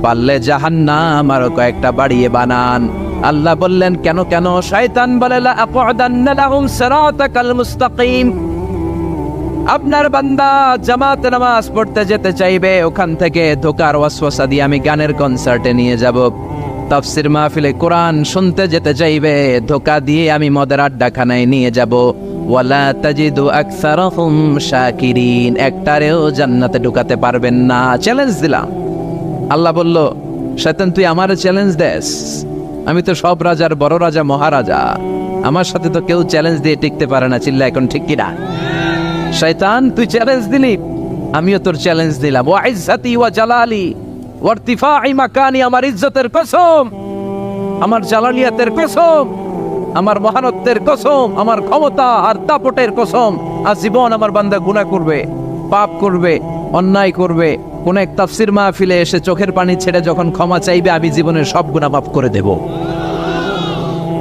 পারলে জাহান্নাম আরো কয়েকটা বাড়িয়ে বানান আল্লাহ বললেন কেন কেন শয়তান বলে লা আকুদান্না লাহুম সিরাতাকাল মুস্তাকিম আপনার বান্দা জামাতে নামাজ পড়তে যেতে চাইবে ওখান থেকে ধোকার ওয়াসওয়াসা দিয়ে আমি গানের কনসার্টে নিয়ে যাব তাফসীর মাহফিলে কোরআন শুনতে যেতে চাইবে ধোকা দিয়ে আমি মদের আড্ডাখানায় নিয়ে যাব ওয়ালা তাজিদু আকসারাহুম শাকিরিন, একটারেও জান্নাতে ঢুকাতে পারবেন না। চ্যালেঞ্জ দিলাম। আল্লাহ বলল, শয়তান তুই আমারে চ্যালেঞ্জ দেস? আমি তো সব রাজার বড় রাজা, মহারাজা। আমার সাথে তো কেউ চ্যালেঞ্জ দিয়ে টিকতে পারে না। চিল্লা এখন ঠিক কিনা? শয়তান তুই চ্যালেঞ্জ দিলি, আমিও তোর চ্যালেঞ্জ দিলাম। ওয়া ইজ্জতি ওয়া জালালি ওয়া ইরতিফাই মাকানি, আমার ইজ্জতের কসম, আমার জালালিয়াতের কসম, আমার মহানত্বের কসম, আমার ক্ষমতা আর দাপটের কসম, আজীবন আমার বান্দা গুনাহ করবে, পাপ করবে, অন্যায় করবে, কোন এক তাফসির মাহফিলে এসে চোখের পানি ছেড়ে যখন ক্ষমা চাইবে, আমি জীবনের সব গুনাহ মাফ করে দেব।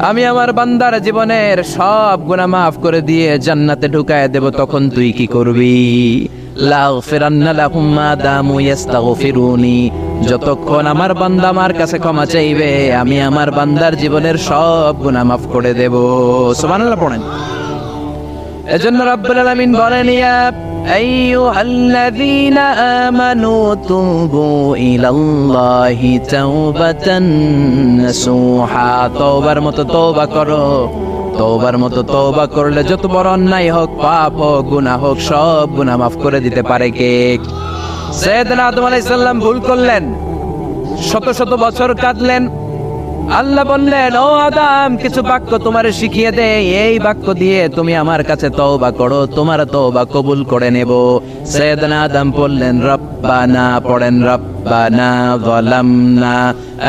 আমি আমার বান্দার জীবনের সব গুনাহ মাফ করে দিয়ে জান্নাতে ঢুকায় দেব। তখন তুই কি করবি? লাগফিরান্না লাহুম মা দামু ইস্তাগফিরুনি, যতক্ষণ আমার বান্দা আমার কাছে ক্ষমা চাইবে, আমি আমার বান্দার জীবনের সব গুনাহ মাফ করে দেব। সুবহানাল্লাহ পড়েন। এজন্য রাব্বুল আলামিন বলেন, ইয়া আইয়ুহাল্লাযীনা আমানু তুবু ইলাল্লাহি তাওবাতান নাসুহা, তওবার মতো তওবা করো। তওবার মতো তওবা করলে যত বড় অন্যায় হোক, পাপ হোক, গুনাহ হোক, সব গুনাহ মাফ করে দিতে পারে কে? সাইয়েদনা আদম আলাইহিস সালাম ভুল করলেন, শত শত বছর কাঁদলেন। আল্লাহ বললেন, ও আদম, কিছু বাক্য তোমারে শিখিয়ে দে, এই বাক্য দিয়ে তুমি আমার কাছে তওবা করো, তোমার তওবা কবুল করে নেব। সাইয়েদনা আদম বললেন, রব্বানা, পড়েন, রব্বানা যালামনা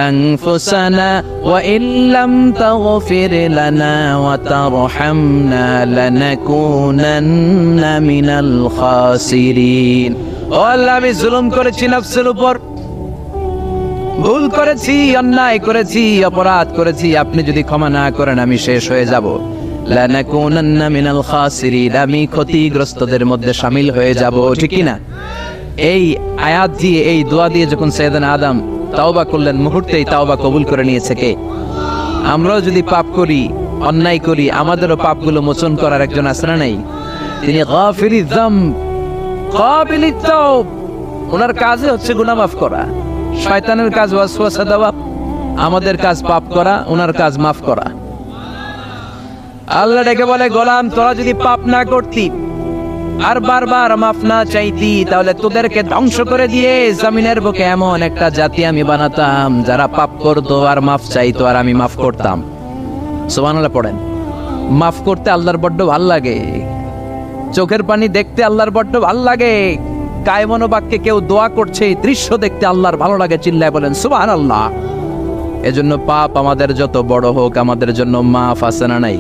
আনফুসানা ওয়া ইল্লাম তাগফির লানা ওয়া তারহামনা লানাকুনান্না মিনাল খাসিরিন। ও আল্লাহ, আমি জুলুম করেছি নফসের উপর, ভুল করেছি, অন্যায় করেছি, অপরাধ করেছি। আপনি যদি ক্ষমা না করেন, আমি শেষ হয়ে যাব। লানাকুনান্না মিনাল খাসিরিন, আমি ক্ষতিগ্রস্তদের মধ্যে শামিল হয়ে যাব। ঠিক কি না? এই আয়াত দিয়ে, এই দোয়া দিয়ে যখন সাইয়েদনা আদম তাওবা করলেন, মুহূর্তেই তাওবা কবুল করে নিয়েছে কে? আমরাও যদি পাপ করি, অন্যায় করি, আমাদেরও পাপগুলো মোচন করার একজন আছে না নাই? তিনি গাফিরিয যাম কাবিলিত তাওব, ওনার কাজই হচ্ছে গুনাহ মাফ করা। শয়তানের কাজ ওয়াসওয়াসা দেওয়া, আমাদের কাজ পাপ করা, ওনার কাজ মাফ করা। আল্লাহ ডেকে বলে, গোলাম, তোরা যদি পাপ না করতি আর বারবার মাফ না চাইতি, তাহলে তোদেরকে ধ্বংস করে দিয়ে জমিনের বুকে এমন একটা জাতি আমি বানাতাম যারা পাপ করতো আর মাফ চাইতো, আর আমি মাফ করতাম। সুবহানাল্লাহ পড়েন। মাফ করতে আল্লাহর বড্ড ভাল লাগে, চোখের পানি দেখতে আল্লাহর বড্ড ভাল লাগে, কায়মনোবাক্যে কেউ দোয়া করছে এই দৃশ্য দেখতে আল্লাহর ভালো লাগে। চিল্লায় বলেন সুবহানাল্লাহ। এজন্য পাপ আমাদের যত বড় হোক, আমাদের জন্য মাফ আছে না নাই?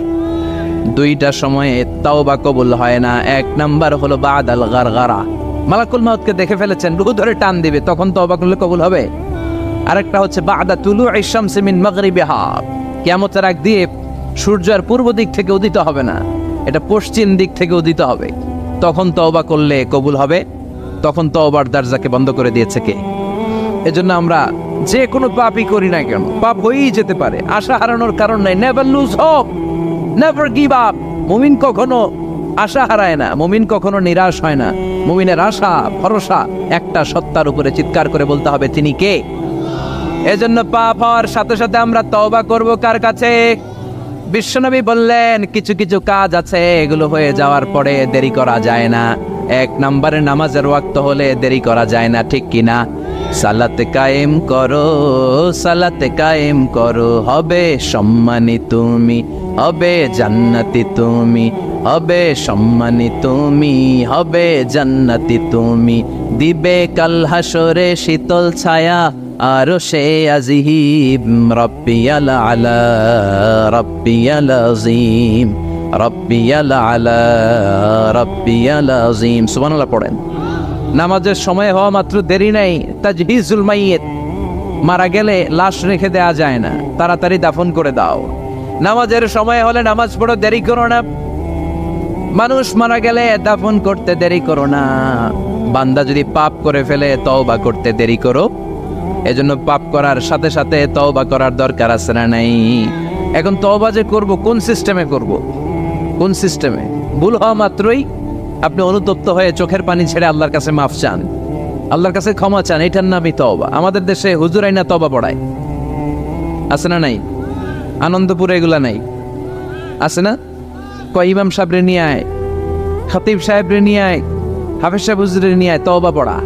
দুইটা সময়ে তাওবা কবুল হয় না। এক নাম্বার হলো বাদাল গারগারা, মালাকুল মাউতকে দেখে ফেলেছেন, রূহ ধরে টান দিবে, তখন তাওবা করলে কবুল হবে। আরেকটা হচ্ছে বাদা তুলুই শামসি মিন মাগরিবিহা, কিয়ামতের আগ দিয়ে সূর্যের পূর্ব দিক থেকে উদিত হবে না, এটা পশ্চিম দিক থেকে উদিত হবে, তখন তওবা করলে কবুল হবে। তখন তওবার দরজাকে বন্ধ করে দিয়েছে কে? এজন্য আমরা যে কোনো পাপই করি না কেন, পাপ হয়েই যেতে পারে, আশা হারানোর কারণ নাই। Never lose hope, never give up. মুমিন কখনো আশা হারায় না, মুমিন কখনো নিরাশ হয় না। মুমিনের আশা ভরসা একটা সত্তার উপরে, চিৎকার করে বলতে হবে তিনি কে? এজন্য পাপ হওয়ার সাথে সাথে আমরা তওবা করব কার কাছে? বিশ্বনবী বললেন, কিছু কিছু কাজ আছে, এগুলো হয়ে যাওয়ার পরে দেরি করা যায় না। এক নম্বরে নামাজের ওয়াক্ত হলে দেরি করা যায় না, ঠিক কিনা? সালাতে কায়েম করো, সালাতে কায়েম করো, হবে সম্মানী তুমি, হবে জান্নাতি তুমি, হবে সম্মানী তুমি, হবে জান্নাতি তুমি। দিবে কাল হাসরে শীতল ছায়া আরশে আজিম, রব্বিয়াল আলা, রব্বিয়াল আযীম, রব্বিয়াল আলা, রব্বিয়াল আযীম। সুবহানাল্লাহ পড়েন। নামাজের সময় হওয়া মাত্র দেরি নাই। তাজহিজুল মাইয়িত, মারা গেলে লাশ রেখে দেয়া যায় না, তাড়াতাড়ি দাফন করে দাও। নামাজের সময় হলে নামাজ পড়ো, দেরি করো না। মানুষ মারা গেলে দাফন করতে দেরি করো না। বান্দা যদি পাপ করে ফেলে, তওবা করতে দেরি করো। এজন্য পাপ করার সাথে সাথে তওবা করার দরকার আছে না নাই? এখন তওবা যে করব, কোন সিস্টেমে করব? কোন সিস্টেমে? ভুল হওয়া মাত্রই আপনি অনুতপ্ত হয়ে চোখের পানি ছেড়ে আল্লাহর কাছে মাফ চান, আল্লাহর কাছে ক্ষমা চান, এটার নামই তওবা। আমাদের দেশে হুজুর আইনা তওবা পড়ায়, আছে না নাই? আনন্দপুরে এগুলা নাই, আছে না? কয় ইমাম সাহেবরে নিয়ে আয়, খতিব সাহেবরে নিয়ে আয়, হাফেজ সাহেব হুজুরে নিয়ে আয় তওবা পড়া।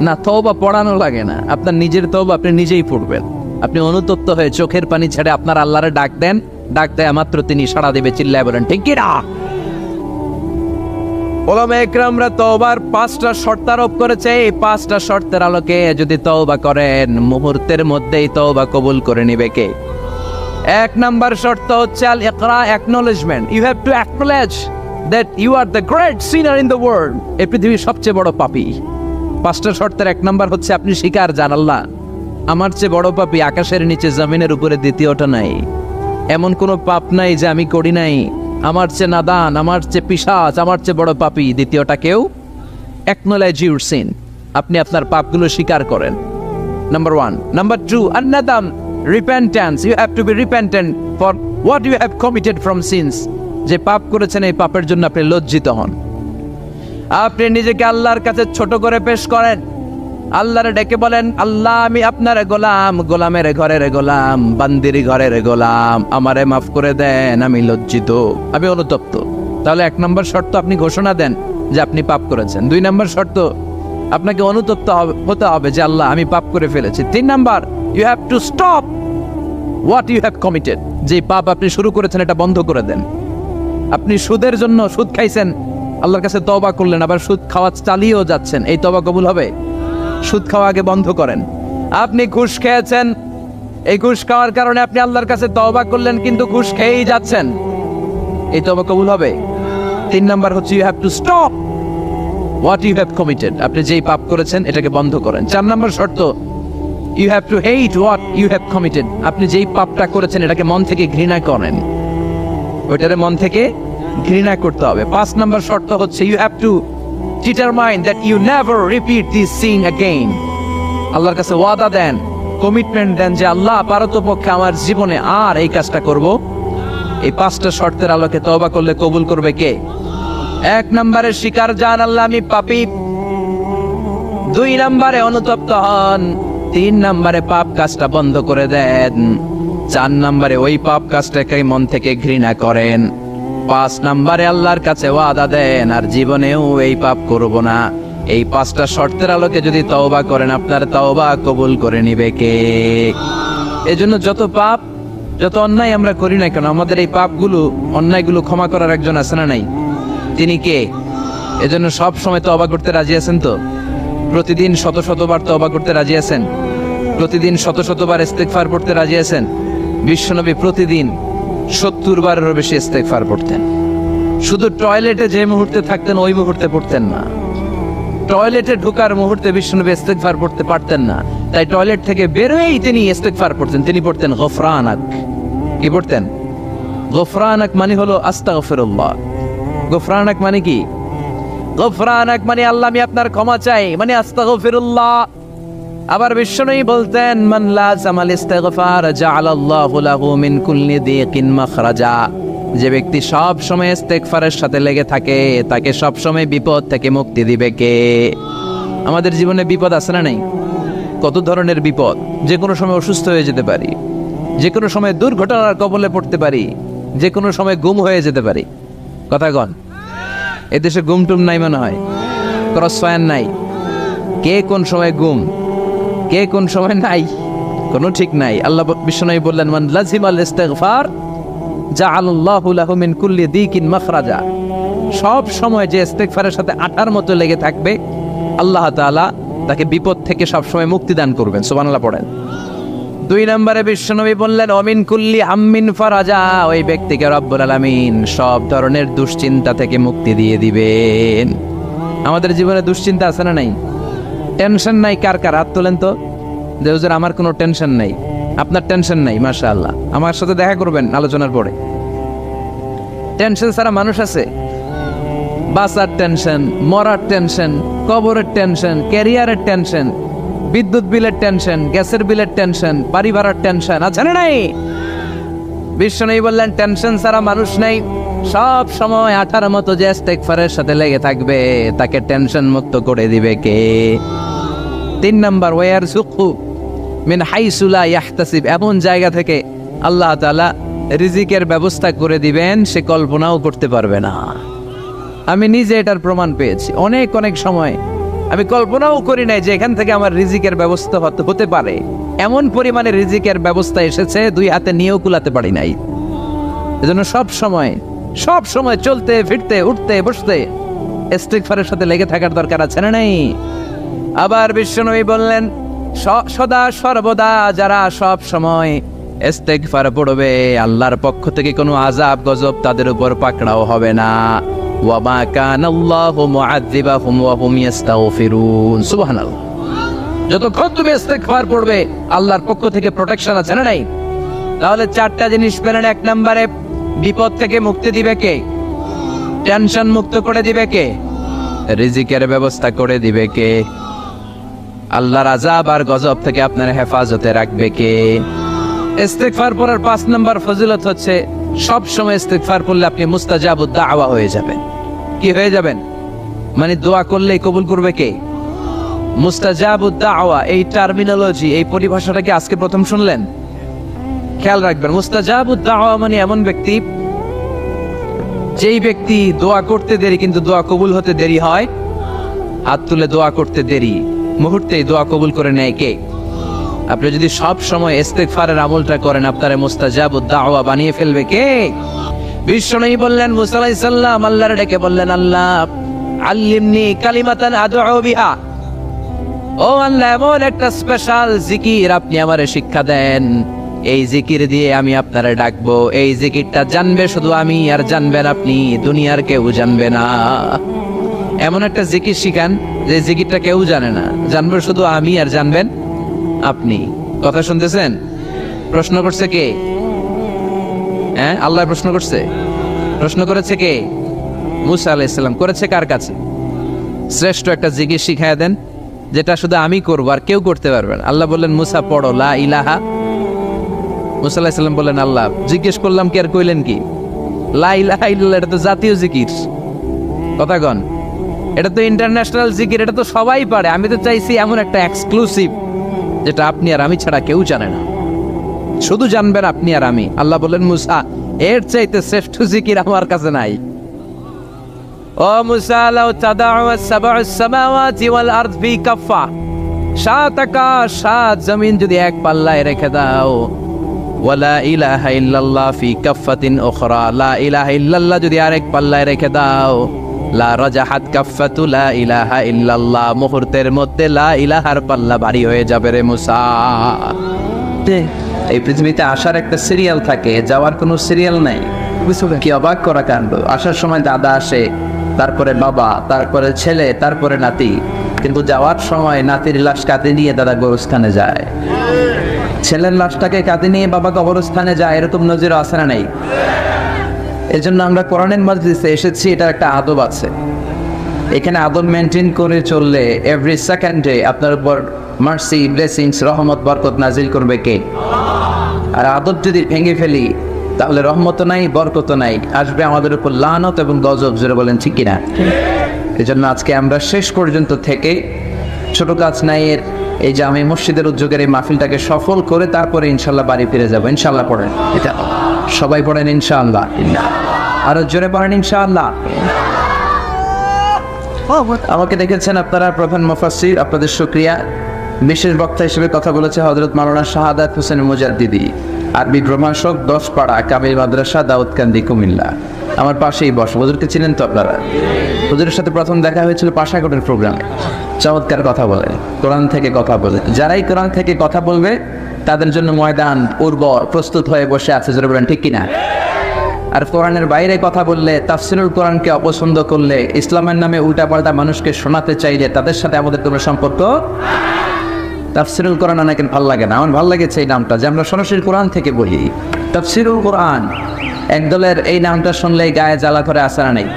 না, তওবা পড়ানো লাগে না, আপনার নিজের তওবা আপনি নিজেই পড়বেন। আপনি অনুতপ্ত হয়ে চোখের পানি ছেড়ে আপনার আল্লাহরে ডাক দেন, ডাক দেয় মাত্র তিনি সাড়া দেবে। চিল্লায় বলেন ঠিক কি না? ওলামা একরামরা তওবার 5টা শর্ত আরোপ করেছে। এই 5টা শর্তের আলোকে যদি তওবা করেন, মুহূর্তের মধ্যেই তওবা কবুল করে নিবে কে? 1 নাম্বার শর্ত হচ্ছে আল ইকরা, acknowledgement. You have to acknowledge that you are the great sinner in the world. এই পৃথিবীর সবচেয়ে বড় পাপী। 5টা শর্তের 1 নাম্বার হচ্ছে আপনি স্বীকার, জান আল্লাহ আমার চেয়ে বড় পাপী আকাশের নিচে জমিনের উপরে দ্বিতীয়টা নাই। এমন কোনো পাপ নাই যে আমি করি নাই। আমার চেয়ে নাদান, আমার চেয়ে পিশাচ, আমার চেয়ে বড় পাপী দ্বিতীয়টা কেউ। অ্যাকনলেজ ইউর সিন, আপনি আপনার পাপগুলো স্বীকার করেন। নাম্বার 1। নাম্বার 2, আন-নাদাম, repentance. You have to be repentant for what you have committed from sins. যে পাপ করেছেন এই পাপের জন্য আপনি লজ্জিত হন। আপনি নিজেকে আল্লাহর কাছে ছোট করে পেশ করেন, আল্লাহরে ডেকে বলেন, আল্লাহ আমি আপনার গোলাম, গোলামের ঘরের গোলাম, বান্দির ঘরের গোলাম, আমারে মাফ করে দেন, আমি লজ্জিত, আমি অনুতপ্ত। তাহলে 1 নম্বর শর্ত আপনি ঘোষণা দেন যে আপনি পাপ করেছেন। 2 নম্বর শর্ত আপনাকে অনুতপ্ত হতে হবে যে আল্লাহ আমি পাপ করে ফেলেছি। 3 number, you have to stop what you have committed. যে পাপ আপনি শুরু করেছেন এটা বন্ধ করে দেন। আপনি সুদের জন্য সুদ খাইছেন, আল্লাহর কাছে তওবা করলেন, আবার সুদ খাওয়া চালিয়েও যাচ্ছেন, এই তওবা কবুল হবে? সুদ খাওয়া আগে বন্ধ করেন। আপনি ঘুষ খেয়েছেন, এই ঘুষ খাওয়ার কারণে আপনি আল্লাহর কাছে তওবা করলেন কিন্তু ঘুষ খেয়েই যাচ্ছেন, এই তওবা কবুল হবে? 3 নাম্বার হচ্ছে you have to stop what you have committed. আপনি যেই পাপ করেছেন এটাকে বন্ধ করেন। 4 নাম্বার শর্ত, you have to hate what you have committed. আপনি যেই পাপটা করেছেন এটাকে মন থেকে ঘৃণা করেন, ওইটারে মন থেকে ঘৃণা করতে হবে। 5 নাম্বার শর্ত হচ্ছে you have to determine that you never repeat this sin again. আল্লাহর কাছে ওয়াদা দেন, কমিটমেন্ট দেন যে আল্লাহ পারতপক্ষে আমার জীবনে আর এই কাজটা করব। এই 5টা শর্তের আলোকে তওবা করলে কবুল করবে কে? 1 নম্বরে স্বীকার, জান আল্লাহ আমি পাপী। 2 নম্বরে অনুতপ্ত হন। 3 নম্বরে পাপ কাজটা বন্ধ করে দেন। 4 নম্বরে ওই পাপ কাজটাকে মন থেকে ঘৃণা করেন। 5 নম্বরে আল্লাহর কাছে ওয়াদা দেন আর জীবনেও এই পাপ করব না। এই 5টা শর্তের আলোকে যদি তওবা করেন আপনার তওবা কবুল করে নিবে কে? এজন্য যত পাপ, যত অন্যায় আমরা করি না কেন, আমাদের এই পাপগুলো, অন্যায়গুলো ক্ষমা করার একজন আছে না নাই? তিনি কে? এজন্য সব সময় তওবা করতে রাজি আছেন তো? প্রতিদিন শত শতবার তওবা করতে রাজি আছেন? প্রতিদিন শত শতবার ইস্তেগফার পড়তে রাজি আছেন? বিশ্বনবী প্রতিদিন 70 বারেরও বেশি ইস্তেগফার পড়তেন। শুধু টয়লেটে যে মুহূর্তে থাকতেন ওই মুহূর্তে পড়তেন না, টয়লেটে ঢোকার মুহূর্তে বিশ্বনবী ইস্তেগফার পড়তে পারতেন না, তাই টয়লেট থেকে বেরোয়েই তিনি ইস্তেগফার পড়তেন। তিনি পড়তেন গফরানাক। কি পড়তেন? গফরানাক মানে হলো আস্তাগফিরুল্লাহ। গফরানাক মানে কি? গফরানাক মানে আল্লাহ আমি আপনার ক্ষমা চাই, মানে আস্তাগফিরুল্লাহ। আবার বিশ্বনবী বলতেন মান লাযামাল ইস্তিগফার জাআলাল্লাহু লাহু মিন কুল্লি দিকিন মাখরাজা। যে ব্যক্তি সব সময় ইস্তেগফারের সাথে লেগে থাকে তাকে সব সময় বিপদ থেকে মুক্তি দিবে কে? আমাদের জীবনে বিপদ আছে না নাই? কত ধরনের বিপদ। যে কোনো সময় অসুস্থ হয়ে যেতে পারি, যে কোনো সময় দুর্ঘটনার কবলে পড়তে পারি, যে কোনো সময় গুম হয়ে যেতে পারি। কথা কন, এদেশে গুম টুম নাই মনে হয়, ক্রস ফায়ার নাই। কে কোন সময় গুম, কে কোন সময় নাই, কোনো ঠিক নাই। আল্লাহ বিশ্বনবী বললেন মান লাজিমাল ইস্তিগফার জাআলাল্লাহু লাহু মিন কুল্লি দিকিন মাখরাজা। সব সময় যে ইস্তিগফারের সাথে আঠার মতো লেগে থাকবে আল্লাহ তাআলা তাকে বিপদ থেকে সব সময় মুক্তি দান করবেন। সুবহানাল্লাহ পড়েন। 2 নম্বরে বিশ্বনবী বললেন অমিন কুল্লি হাম্মিন ফারাজা। ওই ব্যক্তিকে রব্বুল আলামিন সব ধরনের দুশ্চিন্তা থেকে মুক্তি দিয়ে দিবেন। আমাদের জীবনে দুশ্চিন্তা আছে না নাই? টেনশন নাই কার কার? হাত তোলেন তো, যে হুজুর আমার কোনো টেনশন নাই। আপনার টেনশন নাই, মাশাআল্লাহ। আমার সাথে দেখা করবেন আলোচনার পরে। টেনশন ছাড়া মানুষ আছে? বাসার টেনশন, মরার টেনশন, কবরের টেনশন, ক্যারিয়ারের টেনশন, বিদ্যুৎ বিলের টেনশন, গ্যাসের বিলের টেনশন, বাড়ি ভাড়ার টেনশন, আছে না নাই? বিশ্বনবী বললেন টেনশন ছাড়া মানুষ নাই। সব সময় আঠার মতো যে ইস্তেগফারের সাথে লেগে থাকবে তাকে টেনশন মুক্ত করে দিবে কে? 3 নাম্বার ওয়ারযুকহু মিন হাইসু লা ইয়াহতাসিব। এমন জায়গা থেকে আল্লাহ তাআলা রিজিকের ব্যবস্থা করে দিবেন সে কল্পনাও করতে পারবে না। আমি নিজে এটার প্রমাণ পেয়েছি। অনেক অনেক সময় আমি কল্পনাও করি নাই যে এখান থেকে আমার রিজিকের ব্যবস্থা হতে পারে। এমন পরিমাণে রিজিকের ব্যবস্থা এসেছে, দুই হাতে নিয়েও কুলাতে পারি নাই। এজন্য সব সময় চলতে ফিরতে উঠতে বসতে ইস্তিগফারের সাথে লেগে থাকার দরকার আছে না নাই? আবার বিশ্বনবী বললেন, সদা সর্বদা যারা সব সময় ইস্তিগফার পড়বে, আল্লাহর পক্ষ থেকে কোনো আযাব গজব তাদের উপর পাকড়াও হবে না। ওয়া মা কানাল্লাহু মুআযযিবাহুম ওয়া হুম ইস্তাগফিরুন। সুবহানাল্লাহ। যতক্ষণ তুমি ইস্তিগফার পড়বে আল্লাহর পক্ষ থেকে প্রোটেকশন আছে না নাই? তাহলে চারটা জিনিস পেলেন। এক নম্বরে, বিপদ থেকে মুক্তি দিবে কে? টেনশন মুক্ত করে দিবে কে? রিজিকের ব্যবস্থা করে দিবে কে? আল্লাহর আযাব আর গজব থেকে আপনার হেফাজতে রাখবে কে? ইস্তিগফার পড়ার 5 নম্বর ফজিলত হচ্ছে, সব সময় ইস্তিগফার করলে আপনি মুস্তাজাবুদ দাওয়া হয়ে যাবেন। কি হয়ে যাবেন? মানে দোয়া করলেই কবুল করবে কে? মুস্তাজাবুদ দাওয়া, এই টার্মিনোলজি, এই পরিভাষাটা কি আজকে প্রথম শুনলেন? খেয়াল রাখবেন, মুস্তাজাবুদ দাওয়া মানে এমন ব্যক্তি, যেই ব্যক্তি দোয়া করতে দেরি কিন্তু দোয়া কবুল হতে দেরি হয়। হাত তুলে দোয়া করতে দেরি, মুহূর্তেই দোয়া কবুল করে নেয় কে? আপনি যদি সব সময় ইস্তিগফারের আমলটা করেন, আপনারে মুস্তাজাবুদ দাওয়া বানিয়ে ফেলবে কে? বিশ্বনবী বললেন, মুসা আলাইহিস সালাম আল্লাহর ডেকে বললেন, আল্লাহ আল্লিমনি কালিমাতান আদউ বিহা। ও আল্লাহ, এমন একটা স্পেশাল জিকির আপনি আমারে শিক্ষা দেন, এই জিকির দিয়ে আমি আপনারে ডাকবো। এই জিকিরটা জানবে শুধু আমি, আর জানবেন আপনি, দুনিয়ার কেউ জানবে না। এমন একটা জিকির শিখান যে জিকিরটা কেউ জানে না, জানবে শুধু আমি আর জানবেন আপনি। কথা শুনতেছেন? প্রশ্ন করছে কে? হ্যাঁ, আল্লাহ প্রশ্ন করছে। প্রশ্ন করেছে কে? মুসা আলাইহিস সালাম। করেছে কার কাছে? শ্রেষ্ঠ একটা জিকির শিখায় দেন যেটা শুধু আমি করবো আর কেউ করতে পারবে না। আল্লাহ বললেন, মুসা পড়ো লা ইলাহা। মুসা আলাইহিস সালাম বললেন, আল্লাহ জিজ্ঞেস করলাম কি আর কইলেন কি? লা ইলাহা ইল্লাল্লাহ, এটা তো জাতীয় জিকির। কথা কন, এটা তো ইন্টারন্যাশনাল জিকির, এটা তো সবাই পারে। আমি তো চাইছি এমন একটা এক্সক্লুসিভ যেটা আপনি আর আমি ছাড়া কেউ জানে না, শুধু জানবেন আপনি আর আমি। আল্লাহ বললেন, মুসা এর চাইতে শ্রেষ্ঠ জিকির আমার কাছে নাই। ও মুসা, লাউ তাদাউ সাবউস সামাওয়াতি ওয়াল আরদ ফি কাফা, 7 আকাশ 7 জমিন যদি এক পাল্লায় রেখে দাও, ওয়ালা ইলাহা ইল্লাল্লাহ ফি কাফাতিন উখরা, লা ইলাহা ইল্লাল্লাহ যদি আরেক পাল্লায় রেখে দাও, লা রাজাহাত কাফাতু লা ইলাহা ইল্লাল্লাহ, মুহূর্তের মধ্যে লা ইলাহার পাল্লা ভারী হয়ে যাবে রে মুসা। এই পৃথিবীতে আসার একটা সিরিয়াল থাকে, যাওয়ার কোনো সিরিয়াল নাই। কি অবাক করা কাণ্ড! আসার সময় দাদা আসে, তারপরে বাবা, তারপরে ছেলে, তারপরে নাতি, কিন্তু যাওয়ার সময় নাতির লাশ কাঁধে নিয়ে দাদা গোরস্থানে যায়, ছেলের লাশটাকে কাঁধে নিয়ে বাবা কবরস্থানে যায়। এরকম নজির আছে না নাই? এই জন্য আমরা কোরআনের মাজলিসে এসেছি, এটার একটা আদব আছে। এখানে আদব মেনটেন করে চললে এভরি সেকেন্ডে আপনার উপর মার্সি, ব্লেসিংস, রহমত, বরকত নাজিল করবে কে? আর আদব যদি ভেঙে ফেলি তাহলে রহমত নাই, বরকত নাই, আসবে আমাদের উপর লানত এবং গজব। জোরে বলেন ঠিক কিনা? এই জন্য আজকে আমরা শেষ পর্যন্ত থেকে ছোট কাজ নাই এর এই জামে মসজিদের উদ্যোগের এই মাহফিলটাকে সফল করে তারপরে ইনশাল্লাহ বাড়ি ফিরে যাবো। ইনশাল্লাহ পড়েন, এটা সবাই পড়েন ইনশাআল্লাহ। আরো জোরে পড়েন ইনশাআল্লাহ। আমাকে দেখেছেন আপনারা প্রধান মুফাসসির, আপনাদের শুকরিয়া। বিশেষ বক্তা হিসেবে কথা বলেছে হযরত মাওলানা শাহাদাত হোসেন মুজাদ্দিদি, আরবি প্রভাষক, 10 পাড়া কামিল মাদ্রাসা, দাউদকান্দি, কুমিল্লা। আমার পাশেই বসে। হুজুরকে চিনেন তো আপনারা? হুজুরের সাথে প্রথম দেখা হয়েছিল পাশাকোটের প্রোগ্রামে। চমৎকার কথা বলে, কোরআন থেকে কথা বলে। যারাই কোরআন থেকে কথা বলবে তাদের জন্য ময়দান উর্বর প্রস্তুত হয়ে বসে আছে। জোরে বলেন ঠিক কিনা? আর কোরআনের বাইরে কথা বললে, তাফসিরুল কোরআনকে অপছন্দ করলে, ইসলামের নামে উল্টাপাল্টা মানুষকে শোনাতে চাইলে তাদের সাথে আমাদের কোনো সম্পর্ক। তাফসিরুল কোরআন অনেকের ভালো লাগে না, আমার ভালো লাগেছে এই নামটা, যে আমরা সরাসরি কোরআন থেকে বলি। তাফসিরুল কোরআন একদলের এই নামটা শুনলেই গায়ে জ্বালা করে, আসে না নেই?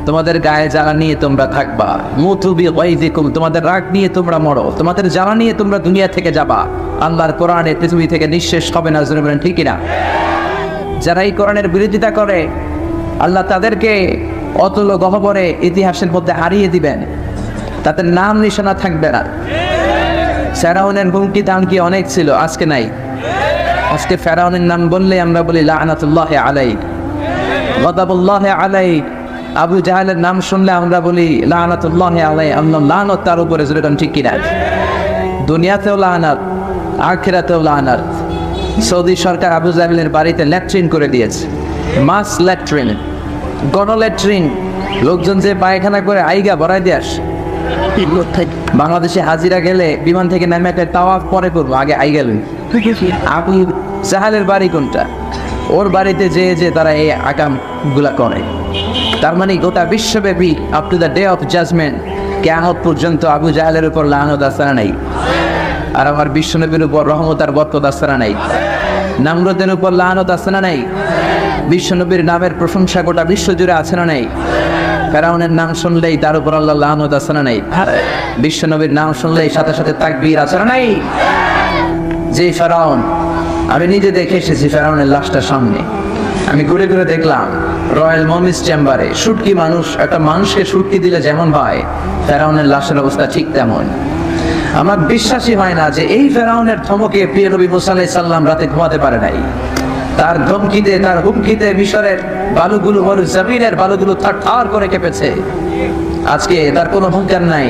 তোমাদের গায়ে জ্বালা নিয়ে তোমরা থাকবা, মুতু বিগাইযিকুম, তোমাদের রাগ নিয়ে তোমরা মরো, তোমাদের জ্বালা নিয়ে তোমরা দুনিয়া থেকে যাবা। আল্লাহর কোরআনে পৃথিবী থেকে নিঃশেষ হবে না। জোরে বলেন ঠিক কিনা? যারা এই কোরআনের বিরোধিতা করে আল্লাহ তাদেরকে অতুল গহ্বরে ইতিহাসের মধ্যে হারিয়ে দিবেন, তাদের নাম নিশানা থাকবে না। ফেরাউনের হুমকি ধামকি অনেক ছিল, আজকে নাই। আজকে ফেরাউনের নাম বললে আমরা বলি লাআনাতুল্লাহি আলাইক, গদাবুল্লাহি আলাইক। আবু জাহেলের নাম শুনলে আমরা বলি লাআনাতুল্লাহি আলাইহি, আল্লাহ লানত তার উপরে। যেরকম ঠিক কিনা? দুনিয়াতেও লাআনাত, আখিরাতেও লাআনাত। সৌদি সরকার আবু জাহেলের বাড়িতে ল্যাট্রিন করে দিয়েছে, মাস ল্যাট্রিন, গণল্যাট্রিন। লোকজন যে পায়খানা করে আইগা ভরাই দিয়ে আসে। বাংলাদেশে হাজিরা গেলে বিমান থেকে নেমে একটা তাওয়াফ পরে করবো, আগে আইগা লই। আবু জাহেলের বাড়ি কোনটা? ওর বাড়িতে যে তারা এই আকাম গুলা করে। তার মানে গোটা বিশ্বব্যাপী up to the day of judgement, কিয়ামত পর্যন্ত আবু জাহেলের উপর লানত আসরা নাই। আর আমার বিশ্বনবীর উপর রহমত আর বরকত আসরা নাই। নামরুদের উপর লানত আসরা নাই। বিশ্বনবীর নামের প্রশংসা গোটা বিশ্ব জুড়ে আছে না নাই? ফেরাউনের নাম শুনলেই তার উপর আল্লাহ লানত আছে না নাই? বিশ্বনবীর নাম শুনলেই সাথে সাথে তাকবীর আছে না নাই? যে ফেরাউন, আমি নিজে দেখে এসেছি ফেরাউনের লাশটার সামনে। আমি ঘুরে ঘুরে দেখলাম রয়্যাল মমিস চেম্বারে শুটকি মানুষ, একটা মানুষকে শুটকি দিলে যেমন হয়, ফেরাউনের লাশের অবস্থা ঠিক তেমন। আমার বিশ্বাসই হয় না যে এই ফেরাউনের ধমকে প্রিয় নবী মুসা আলাইহিস সালাম রাতে ঘুমাতে পারে নাই। তার ধমকিতে, তার হুমকিতে মিশরের বালুগুলো, জমিনের বালুগুলো থার করে কেঁপেছে। আজকে তার কোনো হুঙ্কার নাই,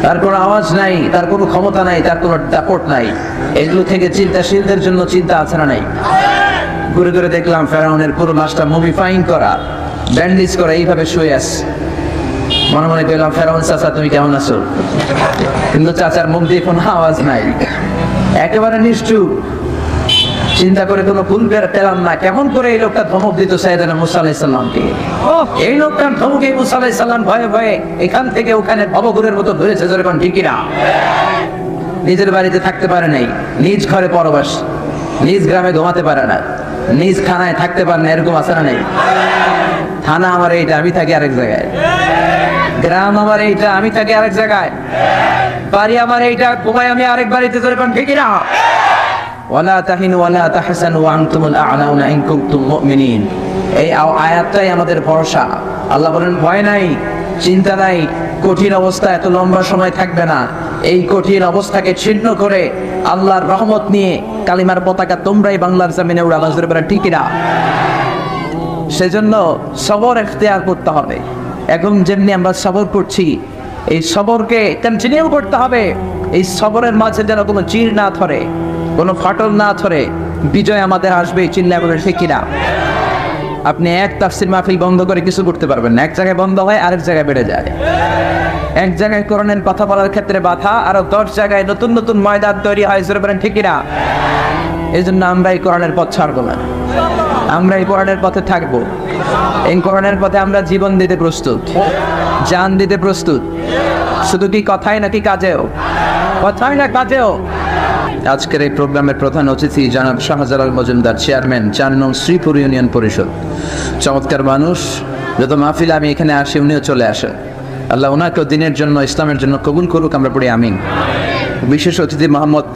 তার কোনো আওয়াজ নাই, তার কোনো ক্ষমতা নাই, তার কোনো দাপট নাই। এগুলো থেকে চিন্তাশীলদের জন্য চিন্তা আছে না নাই? ঘুরে ঘুরে দেখলাম ফেরাউনের পুরো লাশটা মুভিফাইং করা, ব্যান্ডেজ করা, এইভাবে শুয়ে আছে। মনে মনে পেলাম, ফেরাউন চাচা তুমি কেমন আছো? কিন্তু চাচার মুখ দিয়ে কোনো আওয়াজ নাই, একেবারে নিশ্চুপ। চিন্তা করে কোনো ভুল পেলাম না, কেমন করে এই লোকটা ধমক দিত সাইয়েদনা মুসা আলাইহিস সালামকে। এই লোকটার ধমকে মুসা আলাইহিস সালাম ভয়ে ভয়ে এখান থেকে ওখানে ভবঘুরের মতো ধরেছে। যেরকম ঠিক কিনা? নিজের বাড়িতে থাকতে পারে নাই, নিজ ঘরে পরবাস, নিজ গ্রামে ঘুমাতে পারে না, নিজ থানায় থাকতে পারে না, এরকম আছে না নেই? থানা আমার এইটা, আমি থাকি আরেক জায়গায়। গ্রাম আমার এইটা, আমি থাকি আরেক জায়গায়। বাড়ি আমার এইটা, ঘুমাই আমি আরেক বাড়িতে। যেরকম ঠিক কিনা? ওয়ালা তাহিনু ওয়ালা তাহসানু ওয়া আনতুমুল আ'লাউনা ইন কুনতুম মুমিনিন। এই আয়াতটাই আমাদের ভরসা। আল্লাহ বলেন ভয় নাই, চিন্তা নাই, কঠিন অবস্থা এত লম্বা সময় থাকবে না। এই কঠিন অবস্থাকে ছিন্ন করে আল্লাহর রহমত নিয়ে কালিমার পতাকা তোমরাই বাংলার জমিনে উড়াবা। ঠিক না? সেজন্য সবর ইখতিয়ার করতে হবে। এখন যেমনি আমরা সবর করছি, এই সবরকে কন্টিনিউ করতে হবে। এই সবরের মাঝে যেন কোনো চির না ধরে, কোনো ফাটল না ধরে। বিজয় আমাদের আসবে, চিল্লা বলে ঠিক কিনা? আপনি এক তাফসীর মাহফিল বন্ধ করে কিছু করতে পারবেন না। এক জায়গায় বন্ধ হয়, আরেক জায়গায় বেড়ে যায়। এক জায়গায় কোরআনের কথা বলার ক্ষেত্রে বাধা, আরো 10 জায়গায় নতুন নতুন ময়দান তৈরি হয়। জোরে বলেন ঠিক কিনা? এই জন্য আমরা এই কোরআনের পথ ছাড়বো না, আমরা এই কোরআনের পথে থাকবো। এই কোরআনের পথে আমরা জীবন দিতে প্রস্তুত, জান দিতে প্রস্তুত। শুধু কি কথাই নাকি কাজেও? কথাই না কাজেও। আজকের এই প্রোগ্রামের প্রধান অতিথি জনাব শাহজালাল মজুমদার, চেয়ারম্যান 4 নং শ্রীপুর ইউনিয়ন পরিষদ। চমৎকার মানুষ। যত মাহফিলে আমি এখানে আসি উনিও চলে আসেন। আল্লাহ ওনাকেও দিনের জন্য, ইসলামের জন্য কবুল করুক, আমরা পড়ি আমিন। বিশেষ অতিথি মোহাম্মদ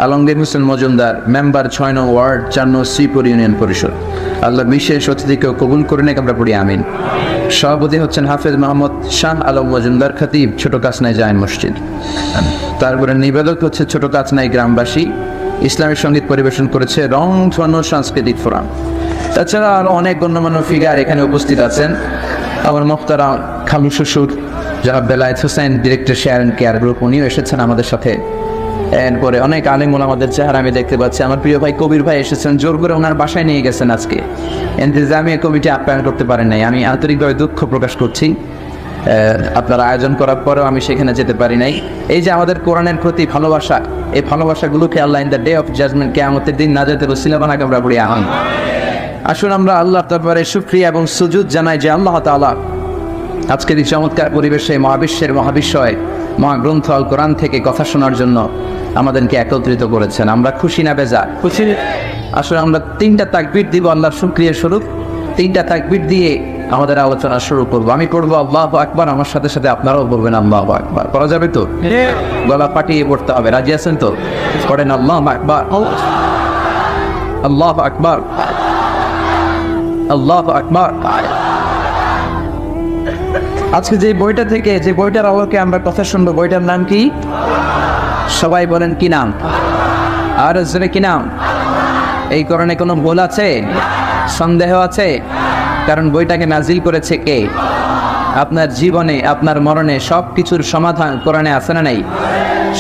আলমগীর হোসেন মজুমদার, মেম্বার 6 নং ওয়ার্ড 4 নং শ্রীপুর ইউনিয়ন পরিষদ। আল্লাহ বিশেষ অতিথিকেও কবুল করে নেক, আমরা পড়ি আমিন। সভাপতি হচ্ছেন হাফেজ মোহাম্মদ শাহ আলম মজুমদার, খতিব, ছোট কাছনাই জায়েন মসজিদ। তারপরে নিবেদক হচ্ছে ছোট কাছনাই গ্রামবাসী। ইসলামিক সঙ্গীত পরিবেশন করেছে রংধনু সাংস্কৃতিক ফোরাম। তাছাড়া আর অনেক গণ্যমান্য ফিগার এখানে উপস্থিত আছেন। আমার মোহতারাম খালু শ্বশুর জনাব Belayet Hossain, director share and care group, উনিও এসেছেন আমাদের সাথে। এরপরে অনেক আলেম ওলামাদের চেহারা আমি দেখতে পাচ্ছি। আমার প্রিয় ভাই কবির ভাই এসেছেন, জোর করে ওনার বাসায় নিয়ে গেছেন আজকে। ইন্তেজামিয়া কমিটি আপ্যায়ন করতে পারেন নাই, আমি আন্তরিকভাবে দুঃখ প্রকাশ করছি। আপনারা আয়োজন করার পরেও আমি সেখানে যেতে পারি নাই। এই যে আমাদের কোরআনের প্রতি ভালোবাসা, এই ভালোবাসাগুলোকে আল্লাহ in the day of judgment, কিয়ামতের দিন নাজাতের ওসিলা বানাকে আমরা পড়ি আমিন। আসুন আমরা আল্লাহর দরবারে শুকরিয়া এবং সুজুদ জানাই যে আল্লাহ তাআলা আজকের এই চমৎকার পরিবেশে মহাবিশ্বের মহাবিশ্বয় মহাগ্রন্থ আল কোরআন থেকে কথা শোনার জন্য আমাদেরকে একত্রিত করেছেন। আমরা খুশি না বেজা? খুশি। আসলে আমরা 3টা তাকবীর দিব আল্লাহর শুকরিয়া স্বরূপ। 3টা তাকবীর দিয়ে আমাদের আলোচনা শুরু করবো। আমি পড়বো আল্লাহু আকবার, আমার সাথে সাথে আপনারাও বলবেন আল্লাহু আকবার। পড়া যাবে তো? গলা ফাটিয়ে পড়তে হবে। রাজি আছেন তো? পড়েন আল্লাহু আকবার, আল্লাহু আকবার, আল্লাহু আকবার। আজকে যে বইটা থেকে, যে বইটার আলোকে আমরা কথা শুনবো, বইটার নাম কি? সবাই বলেন কি নাম? আর জোরে কি নাম? এই কোরআনে কোনো ভুল আছে, সন্দেহ আছে? কারণ বইটাকে নাজিল করেছে কে? আপনার জীবনে, আপনার মরণে সব কিছুর সমাধান কোরআনে আছে না নাই?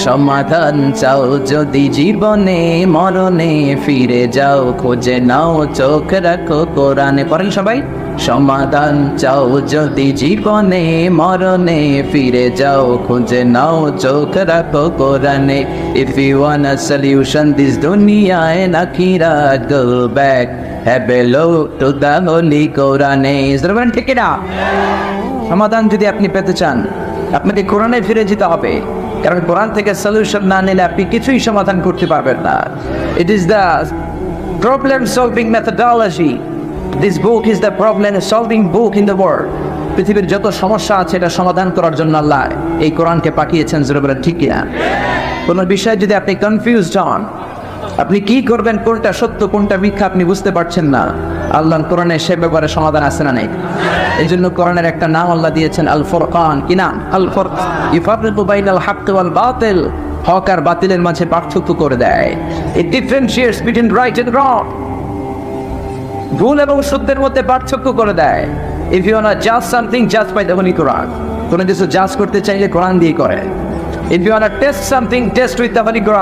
সমাধান চাও যদি জীবনে মরণে, ফিরে যাও খুঁজে নাও চোখ রাখো কোরআনে। পড়েন সবাই। সমাধান চাও যদি জীবনে মরণে, ফিরে যাও খুঁজে নাও চোখ রাখো কোরআনে। If you want a solution this dunya and akhirat, go back, have a look to the holy Quran. Is the one take it up? সমাধান যদি আপনি পেতে চান, আপনাকে কোরআনে ফিরে যেতে হবে, কারণ কোরআন থেকে সলিউশন না নিলে আপনি কিছুই সমাধান করতে পারবেন না। It is the problem solving methodology. This book is the problem solving book in the world. পৃথিবীর যত সমস্যা আছে এটা সমাধান করার জন্য আল্লাহ এই কোরআনকে পাঠিয়েছেন। জোরে বলেন ঠিক কিনা? কোনো বিষয়ে যদি আপনি কনফিউজড হন, আপনি কি করবেন, কোনটা সত্য কোনটা মিথ্যা আপনি বুঝতে পারছেন না, আল্লাহর কোরআনে সে ব্যাপারে সমাধান আছে না নেই? এই জন্য কোরআনের একটা নাম আল্লাহ দিয়েছেন আল ফুরকান। কি নাম? আল ফুরকান। ইফারিকু বাইনাল হক ওয়াল বাতিল, হক আর বাতিলের মাঝে পার্থক্য করে দেয়। ইট ডিফারেন্সিয়েটস বিটুইন রাইট এন্ড রং, ভুল এবং সত্যের মধ্যে পার্থক্য করে দেয়। ইফ ইউ ওয়ান্ট জাজ সামথিং, জাজ বাই দ্য হোলি কোরআন। কোনো কিছু জাজ করতে চাইলে কোরআন দিয়ে করে। If you want test something, test with the Holi Quran.